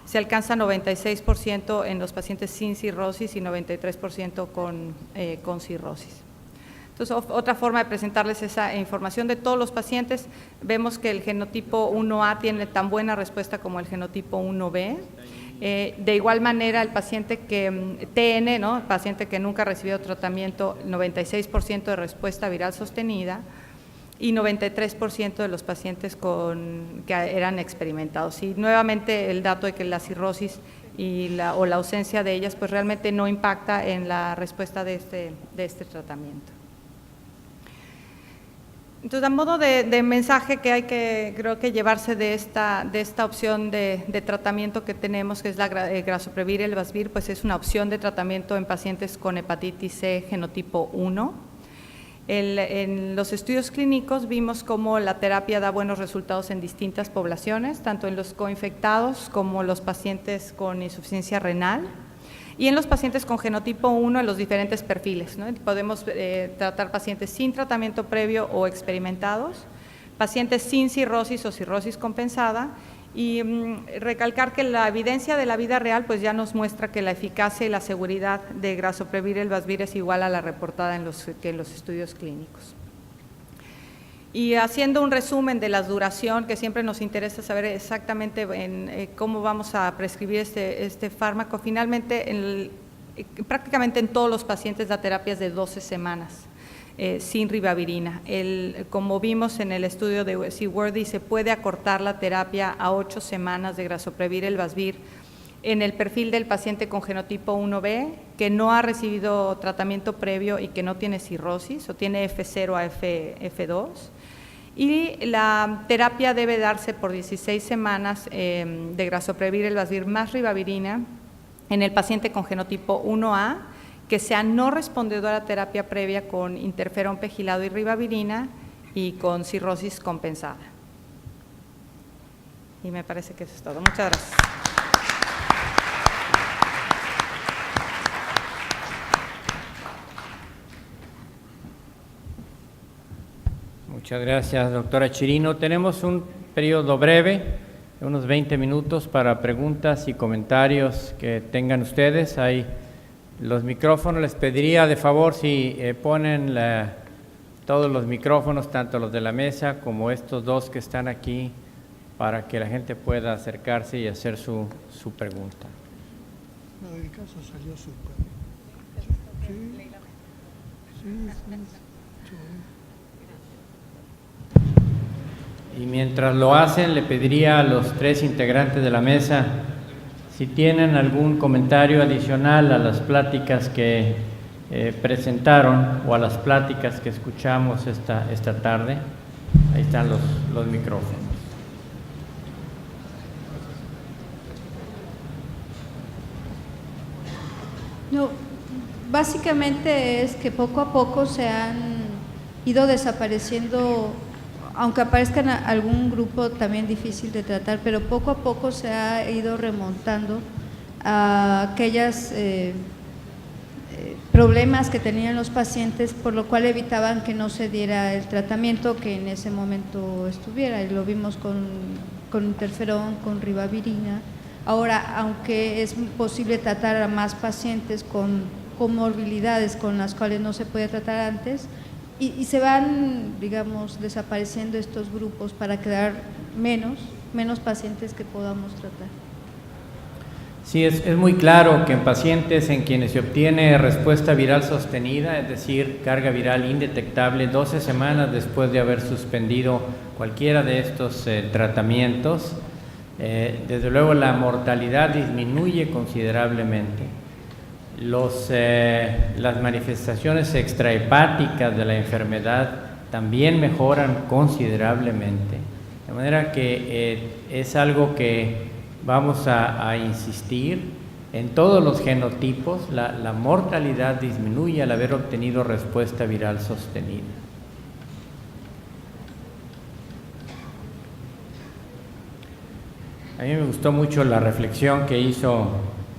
Se alcanza 96% en los pacientes sin cirrosis y 93% con cirrosis. Entonces, otra forma de presentarles esa información de todos los pacientes, vemos que el genotipo 1A tiene tan buena respuesta como el genotipo 1B. De igual manera, el paciente que TN, ¿no? El paciente que nunca ha recibido tratamiento, 96% de respuesta viral sostenida, y 93% de los pacientes que eran experimentados. Y nuevamente el dato de que la cirrosis o la ausencia de ellas pues realmente no impacta en la respuesta de este tratamiento. Entonces, a modo de mensaje que hay que, creo que llevarse de esta opción de tratamiento que tenemos, que es la Grazoprevir y Elbasvir, pues es una opción de tratamiento en pacientes con hepatitis C genotipo 1. En los estudios clínicos vimos cómo la terapia da buenos resultados en distintas poblaciones, tanto en los coinfectados como los pacientes con insuficiencia renal y en los pacientes con genotipo 1 en los diferentes perfiles, ¿no? Podemos tratar pacientes sin tratamiento previo o experimentados, pacientes sin cirrosis o cirrosis compensada, y recalcar que la evidencia de la vida real pues ya nos muestra que la eficacia y la seguridad de Grazoprevir y Elbasvir es igual a la reportada en los estudios clínicos. Y haciendo un resumen de la duración, que siempre nos interesa saber exactamente cómo vamos a prescribir este fármaco, finalmente prácticamente en todos los pacientes la terapia es de 12 semanas. Sin ribavirina. Como vimos en el estudio de Seaworthy, se puede acortar la terapia a 8 semanas de Grazoprevir y Elbasvir en el perfil del paciente con genotipo 1B que no ha recibido tratamiento previo y que no tiene cirrosis o tiene F0 a F2. Y la terapia debe darse por 16 semanas de Grazoprevir y Elbasvir más ribavirina en el paciente con genotipo 1A que sea no respondedor a terapia previa con interferón pegilado y ribavirina y con cirrosis compensada. Y me parece que eso es todo. Muchas gracias. Muchas gracias, doctora Chirino. Tenemos un periodo breve, de unos 20 minutos, para preguntas y comentarios que tengan ustedes. Hay los micrófonos. Les pediría de favor si ponen todos los micrófonos, tanto los de la mesa como estos dos que están aquí, para que la gente pueda acercarse y hacer su pregunta. No, el caso salió súper. Y mientras lo hacen, le pediría a los tres integrantes de la mesa si tienen algún comentario adicional a las pláticas que presentaron o a las pláticas que escuchamos esta tarde. Ahí están los micrófonos. No, básicamente es que poco a poco se han ido desapareciendo, aunque aparezcan algún grupo también difícil de tratar, pero poco a poco se ha ido remontando a aquellos problemas que tenían los pacientes, por lo cual evitaban que no se diera el tratamiento que en ese momento estuviera, y lo vimos con interferón, con ribavirina. Ahora, aunque es posible tratar a más pacientes con comorbilidades con las cuales no se podía tratar antes, y se van, digamos, desapareciendo estos grupos para quedar menos pacientes que podamos tratar. Sí, es muy claro que en pacientes en quienes se obtiene respuesta viral sostenida, es decir, carga viral indetectable 12 semanas después de haber suspendido cualquiera de estos tratamientos, desde luego la mortalidad disminuye considerablemente. Las manifestaciones extrahepáticas de la enfermedad también mejoran considerablemente, de manera que es algo que vamos a insistir en todos los genotipos. La mortalidad disminuye al haber obtenido respuesta viral sostenida. A mí me gustó mucho la reflexión que hizo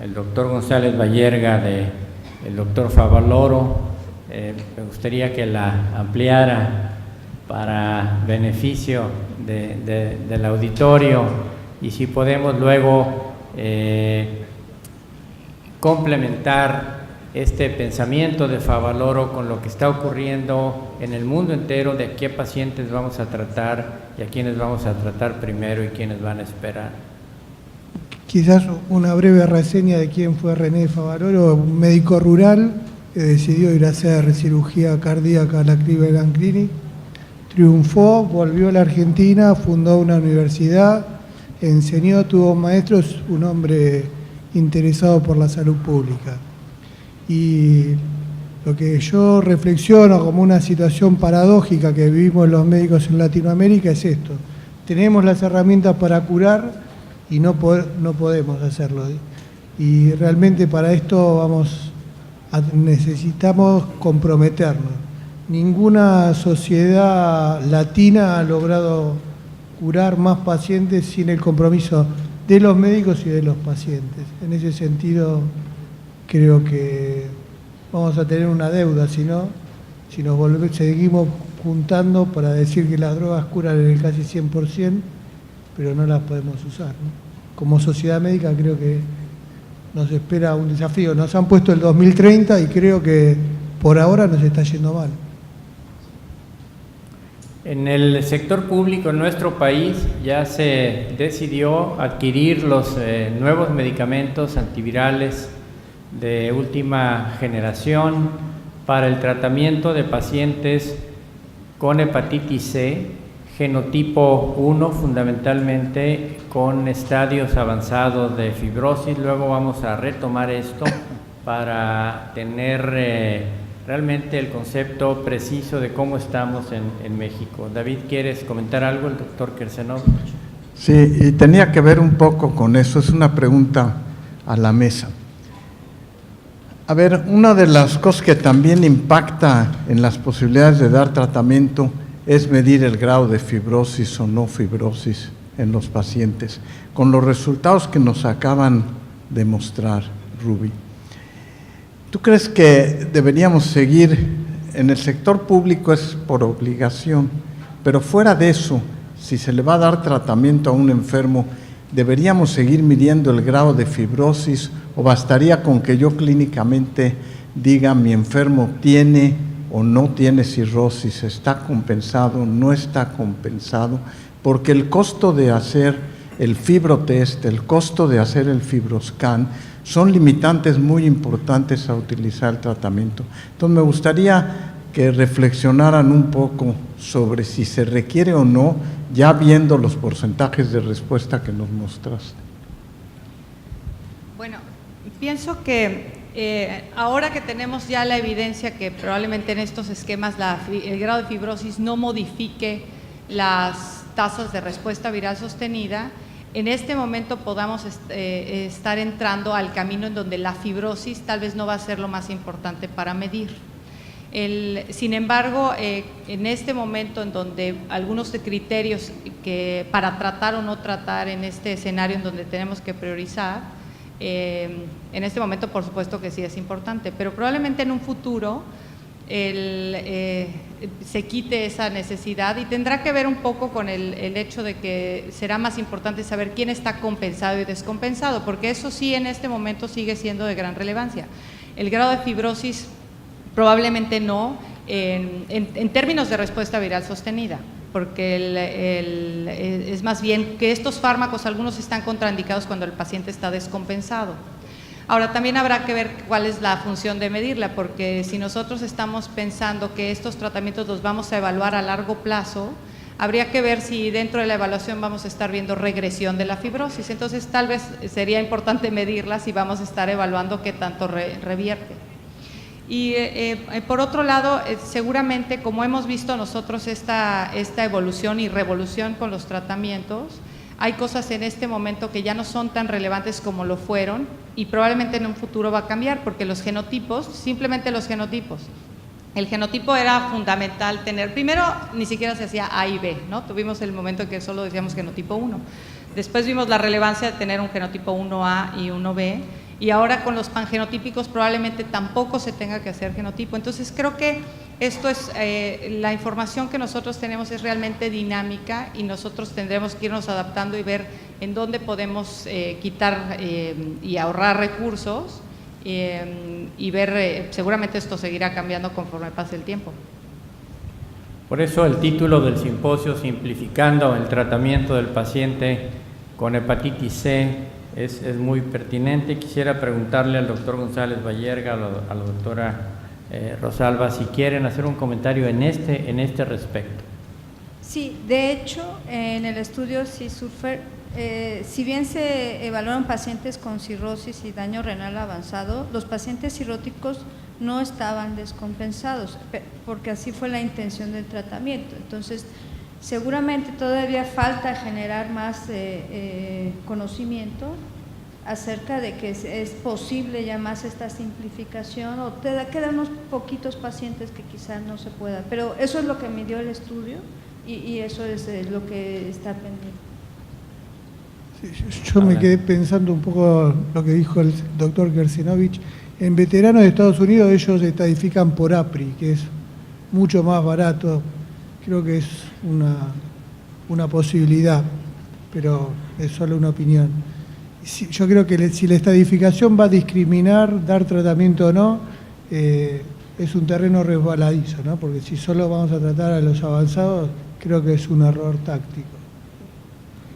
el doctor González Bayerga del doctor Favaloro. Me gustaría que la ampliara para beneficio del auditorio, y si podemos luego complementar este pensamiento de Favaloro con lo que está ocurriendo en el mundo entero, de a qué pacientes vamos a tratar y a quiénes vamos a tratar primero y quiénes van a esperar. Quizás una breve reseña de quién fue René Favaloro, un médico rural que decidió ir a hacer cirugía cardíaca a la Cleveland Clinic. Triunfó, volvió a la Argentina, fundó una universidad, enseñó, tuvo maestros, un hombre interesado por la salud pública. Y lo que yo reflexiono como una situación paradójica que vivimos los médicos en Latinoamérica es esto: tenemos las herramientas para curar y no podemos hacerlo. Y realmente para esto necesitamos comprometernos. Ninguna sociedad latina ha logrado curar más pacientes sin el compromiso de los médicos y de los pacientes. En ese sentido, creo que vamos a tener una deuda, si nos seguimos juntando para decir que las drogas curan en el casi 100%, pero no las podemos usar, ¿no? Como sociedad médica creo que nos espera un desafío. Nos han puesto el 2030 y creo que por ahora nos está yendo mal. En el sector público en nuestro país ya se decidió adquirir los nuevos medicamentos antivirales de última generación para el tratamiento de pacientes con hepatitis C, genotipo 1, fundamentalmente con estadios avanzados de fibrosis. Luego vamos a retomar esto para tener realmente el concepto preciso de cómo estamos en México. David, ¿quieres comentar algo? El doctor Kersenov. Sí, y tenía que ver un poco con eso, es una pregunta a la mesa. A ver, una de las cosas que también impacta en las posibilidades de dar tratamiento es medir el grado de fibrosis o no fibrosis en los pacientes, con los resultados que nos acaban de mostrar, Ruby. ¿Tú crees que deberíamos seguir, en el sector público es por obligación, pero fuera de eso, si se le va a dar tratamiento a un enfermo, deberíamos seguir midiendo el grado de fibrosis o bastaría con que yo clínicamente diga mi enfermo tiene o no tiene cirrosis, está compensado, no está compensado? Porque el costo de hacer el fibrotest, el costo de hacer el fibroscan, son limitantes muy importantes a utilizar el tratamiento. Entonces me gustaría que reflexionaran un poco sobre si se requiere o no, ya viendo los porcentajes de respuesta que nos mostraste. Bueno, pienso que ahora que tenemos ya la evidencia que probablemente en estos esquemas el grado de fibrosis no modifique las tasas de respuesta viral sostenida, en este momento podamos estar entrando al camino en donde la fibrosis tal vez no va a ser lo más importante para medir. Sin embargo, en este momento en donde algunos de criterios para tratar o no tratar en este escenario en donde tenemos que priorizar, en este momento por supuesto que sí es importante, pero probablemente en un futuro se quite esa necesidad y tendrá que ver un poco con el hecho de que será más importante saber quién está compensado y descompensado, porque eso sí en este momento sigue siendo de gran relevancia. El grado de fibrosis probablemente no, en términos de respuesta viral sostenida, porque es más bien que estos fármacos, algunos están contraindicados cuando el paciente está descompensado. Ahora, también habrá que ver cuál es la función de medirla, porque si nosotros estamos pensando que estos tratamientos los vamos a evaluar a largo plazo, habría que ver si dentro de la evaluación vamos a estar viendo regresión de la fibrosis. Entonces, tal vez sería importante medirla si vamos a estar evaluando qué tanto revierte. Y por otro lado, seguramente como hemos visto nosotros esta evolución y revolución con los tratamientos, hay cosas en este momento que ya no son tan relevantes como lo fueron y probablemente en un futuro va a cambiar, porque los genotipos, simplemente los genotipos, el genotipo era fundamental tener, primero ni siquiera se hacía A y B, ¿no? Tuvimos el momento en que solo decíamos genotipo 1, después vimos la relevancia de tener un genotipo 1A y 1B, y ahora con los pangenotípicos probablemente tampoco se tenga que hacer genotipo. Entonces creo que esto es, la información que nosotros tenemos es realmente dinámica y nosotros tendremos que irnos adaptando y ver en dónde podemos quitar y ahorrar recursos y ver, seguramente esto seguirá cambiando conforme pase el tiempo. Por eso el título del simposio, Simplificando el tratamiento del paciente con hepatitis C, es muy pertinente. Quisiera preguntarle al doctor González Bayerga, a la doctora Rosalba, si quieren hacer un comentario en este respecto. Sí, de hecho, en el estudio CISURFER, si bien se evaluaron pacientes con cirrosis y daño renal avanzado, los pacientes cirróticos no estaban descompensados, porque así fue la intención del tratamiento. Entonces, seguramente todavía falta generar más conocimiento acerca de que es posible ya más esta simplificación, o quedan unos poquitos pacientes que quizás no se pueda, pero eso es lo que midió el estudio y eso es lo que está pendiente. Sí, yo me quedé pensando un poco lo que dijo el doctor Gersinovich. En veteranos de Estados Unidos ellos estadifican por APRI, que es mucho más barato. Creo que es una posibilidad, pero es solo una opinión. Yo creo que si la estadificación va a discriminar, dar tratamiento o no, es un terreno resbaladizo, ¿no? Porque si solo vamos a tratar a los avanzados, creo que es un error táctico.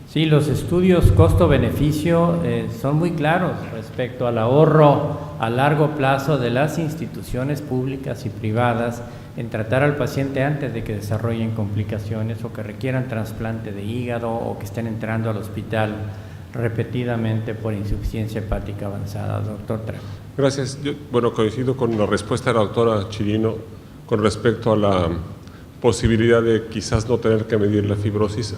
Sí, los estudios costo-beneficio son muy claros respecto al ahorro a largo plazo de las instituciones públicas y privadas en tratar al paciente antes de que desarrollen complicaciones o que requieran trasplante de hígado o que estén entrando al hospital repetidamente por insuficiencia hepática avanzada. Doctor Trejo. Gracias. Yo, coincido con la respuesta de la doctora Chirino con respecto a la posibilidad de quizás no tener que medir la fibrosis,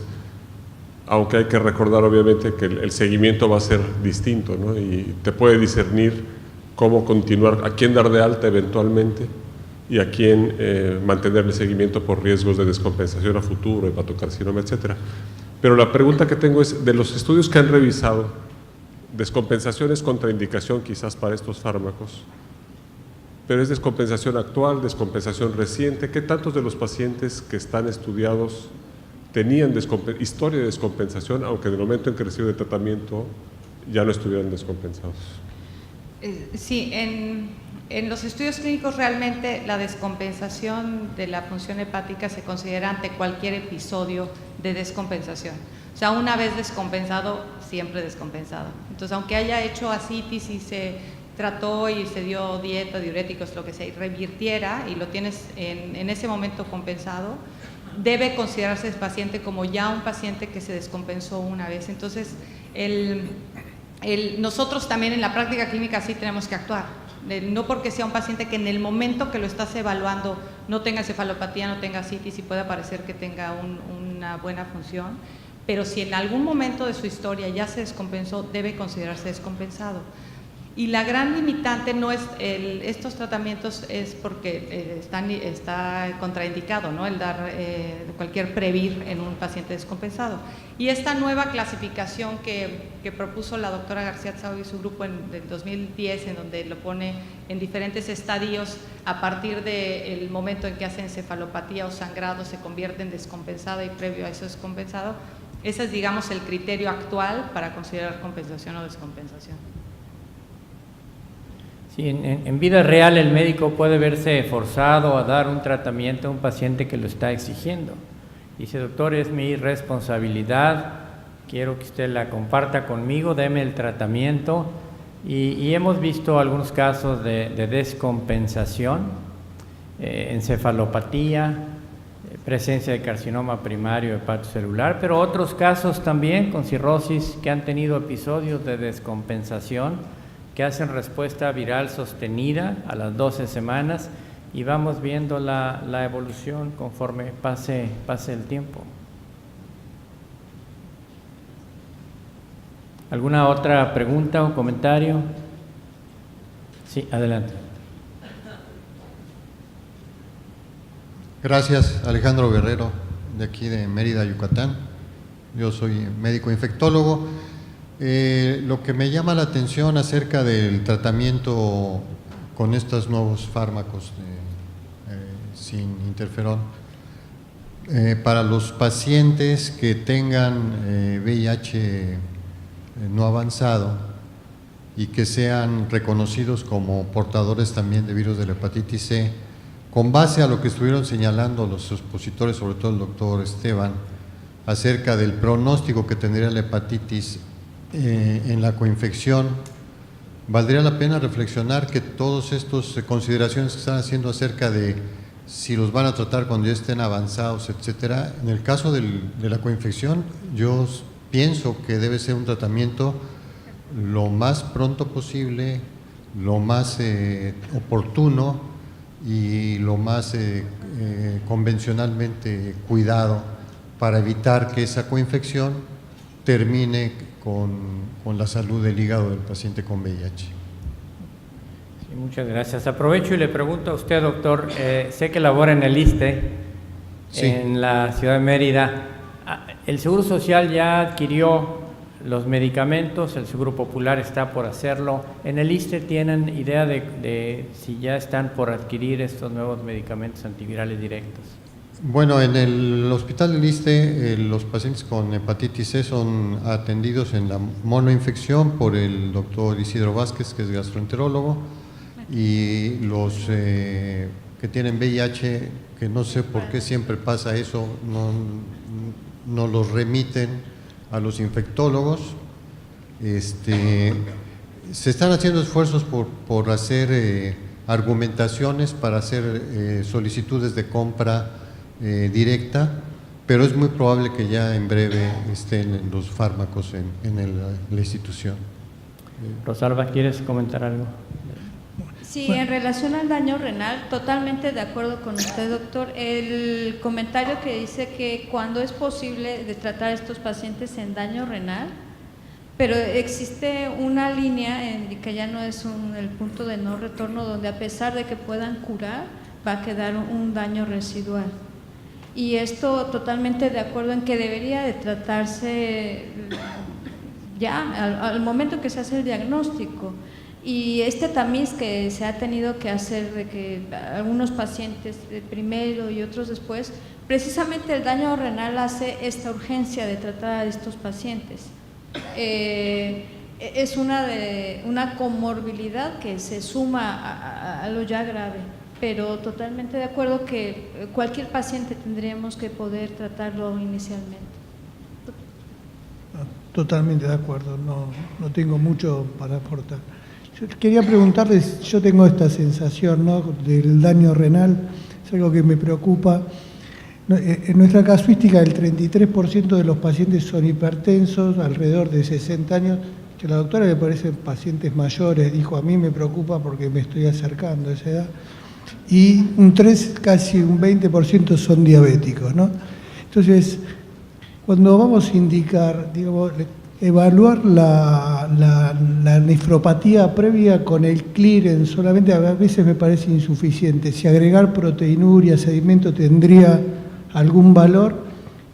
aunque hay que recordar obviamente que el seguimiento va a ser distinto, ¿no? Y te puede discernir cómo continuar, a quién dar de alta eventualmente y a quién mantener el seguimiento por riesgos de descompensación a futuro, hepatocarcinoma, etcétera. Pero la pregunta que tengo es, de los estudios que han revisado, descompensación es contraindicación quizás para estos fármacos, pero es descompensación actual, descompensación reciente. ¿Qué tantos de los pacientes que están estudiados tenían historia de descompensación, aunque en el momento en que reciben el tratamiento ya no estuvieran descompensados? Sí, en los estudios clínicos realmente la descompensación de la función hepática se considera ante cualquier episodio de descompensación. O sea, una vez descompensado, siempre descompensado. Entonces, aunque haya hecho ascitis y se trató y se dio dieta, diuréticos, lo que sea, y revirtiera y lo tienes en ese momento compensado, debe considerarse el paciente como ya un paciente que se descompensó una vez. Entonces, nosotros también en la práctica clínica sí tenemos que actuar. No porque sea un paciente que en el momento que lo estás evaluando no tenga encefalopatía, no tenga ascitis y pueda parecer que tenga una buena función, pero si en algún momento de su historia ya se descompensó, debe considerarse descompensado. Y la gran limitante no es estos tratamientos es porque está contraindicado, ¿no? El dar cualquier Previr en un paciente descompensado. Y esta nueva clasificación que propuso la doctora García Tsao y su grupo en 2010, en donde lo pone en diferentes estadios a partir del momento en que hace encefalopatía o sangrado, se convierte en descompensada y previo a eso descompensado, ese es, digamos, el criterio actual para considerar compensación o descompensación. Sí, en vida real el médico puede verse forzado a dar un tratamiento a un paciente que lo está exigiendo. Dice, doctor, es mi responsabilidad, quiero que usted la comparta conmigo, deme el tratamiento. Y hemos visto algunos casos de descompensación, encefalopatía, presencia de carcinoma primario hepatocelular, pero otros casos también con cirrosis que han tenido episodios de descompensación que hacen respuesta viral sostenida a las 12 semanas y vamos viendo la evolución conforme pase el tiempo. ¿Alguna otra pregunta o comentario? Sí, adelante. Gracias, Alejandro Guerrero, de aquí de Mérida, Yucatán. Yo soy médico infectólogo. Lo que me llama la atención acerca del tratamiento con estos nuevos fármacos sin interferón, para los pacientes que tengan VIH no avanzado y que sean reconocidos como portadores también de virus de la hepatitis C, con base a lo que estuvieron señalando los expositores, sobre todo el doctor Esteban, acerca del pronóstico que tendría la hepatitis en la coinfección, valdría la pena reflexionar que todas estas consideraciones que están haciendo acerca de si los van a tratar cuando ya estén avanzados, etcétera, en el caso de la coinfección, yo pienso que debe ser un tratamiento lo más pronto posible, lo más oportuno y lo más convencionalmente cuidado para evitar que esa coinfección termine con la salud del hígado del paciente con VIH. Sí, muchas gracias. Aprovecho y le pregunto a usted, doctor, sé que labora en el ISSSTE, sí, en la ciudad de Mérida. ¿El Seguro Social ya adquirió los medicamentos? ¿El Seguro Popular está por hacerlo? ¿En el ISSSTE tienen idea de si ya están por adquirir estos nuevos medicamentos antivirales directos? Bueno, en el hospital del ISSSTE los pacientes con hepatitis C son atendidos en la monoinfección por el doctor Isidro Vázquez, que es gastroenterólogo, y los que tienen VIH, que no sé por qué siempre pasa eso, no los remiten a los infectólogos. Se están haciendo esfuerzos por hacer argumentaciones para hacer solicitudes de compra directa, pero es muy probable que ya en breve estén los fármacos en la institución. Rosalba, ¿quieres comentar algo? Sí, en relación al daño renal, totalmente de acuerdo con usted, doctor. El comentario que dice que cuando es posible de tratar a estos pacientes en daño renal, pero existe una línea en que ya no es el punto de no retorno, donde a pesar de que puedan curar, va a quedar un daño residual. Y esto totalmente de acuerdo en que debería de tratarse ya al momento que se hace el diagnóstico. Y este tamiz que se ha tenido que hacer de que algunos pacientes primero y otros después, precisamente el daño renal hace esta urgencia de tratar a estos pacientes. Es una comorbilidad que se suma a lo ya grave, pero totalmente de acuerdo que cualquier paciente tendríamos que poder tratarlo inicialmente. Totalmente de acuerdo, no tengo mucho para aportar. Yo quería preguntarles, yo tengo esta sensación, ¿no?, del daño renal, es algo que me preocupa. En nuestra casuística el 33% de los pacientes son hipertensos, alrededor de 60 años, que a la doctora le parecen pacientes mayores, dijo, a mí me preocupa porque me estoy acercando a esa edad, y casi un 20% son diabéticos, ¿no? Entonces, cuando vamos a indicar, digamos, evaluar la nefropatía previa con el clearance solamente a veces me parece insuficiente. Si agregar proteinuria, sedimento tendría algún valor,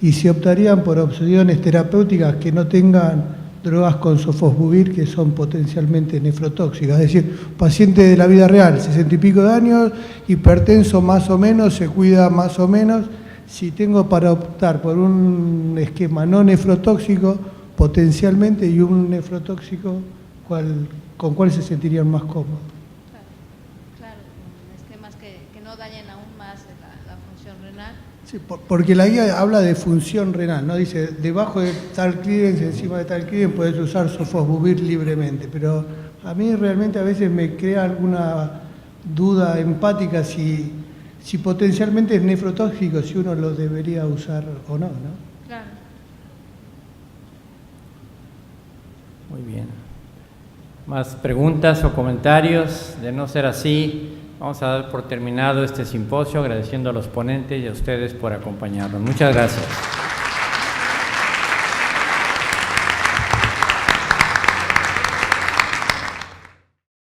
y si optarían por opciones terapéuticas que no tengan drogas con sofosbuvir que son potencialmente nefrotóxicas. Es decir, paciente de la vida real, 60 y pico de años, hipertenso más o menos, se cuida más o menos. Si tengo para optar por un esquema no nefrotóxico, potencialmente, y un nefrotóxico, ¿con cuál se sentirían más cómodos? Claro, esquemas que no dañen aún más la función renal. Sí, porque la guía habla de función renal, ¿no? Dice, debajo de tal clearance, encima de tal clearance, puedes usar sofosbuvir libremente, pero a mí realmente a veces me crea alguna duda empática si potencialmente es nefrotóxico, si uno lo debería usar o no, ¿no? Claro. Muy bien. ¿Más preguntas o comentarios? De no ser así, vamos a dar por terminado este simposio, agradeciendo a los ponentes y a ustedes por acompañarnos. Muchas gracias.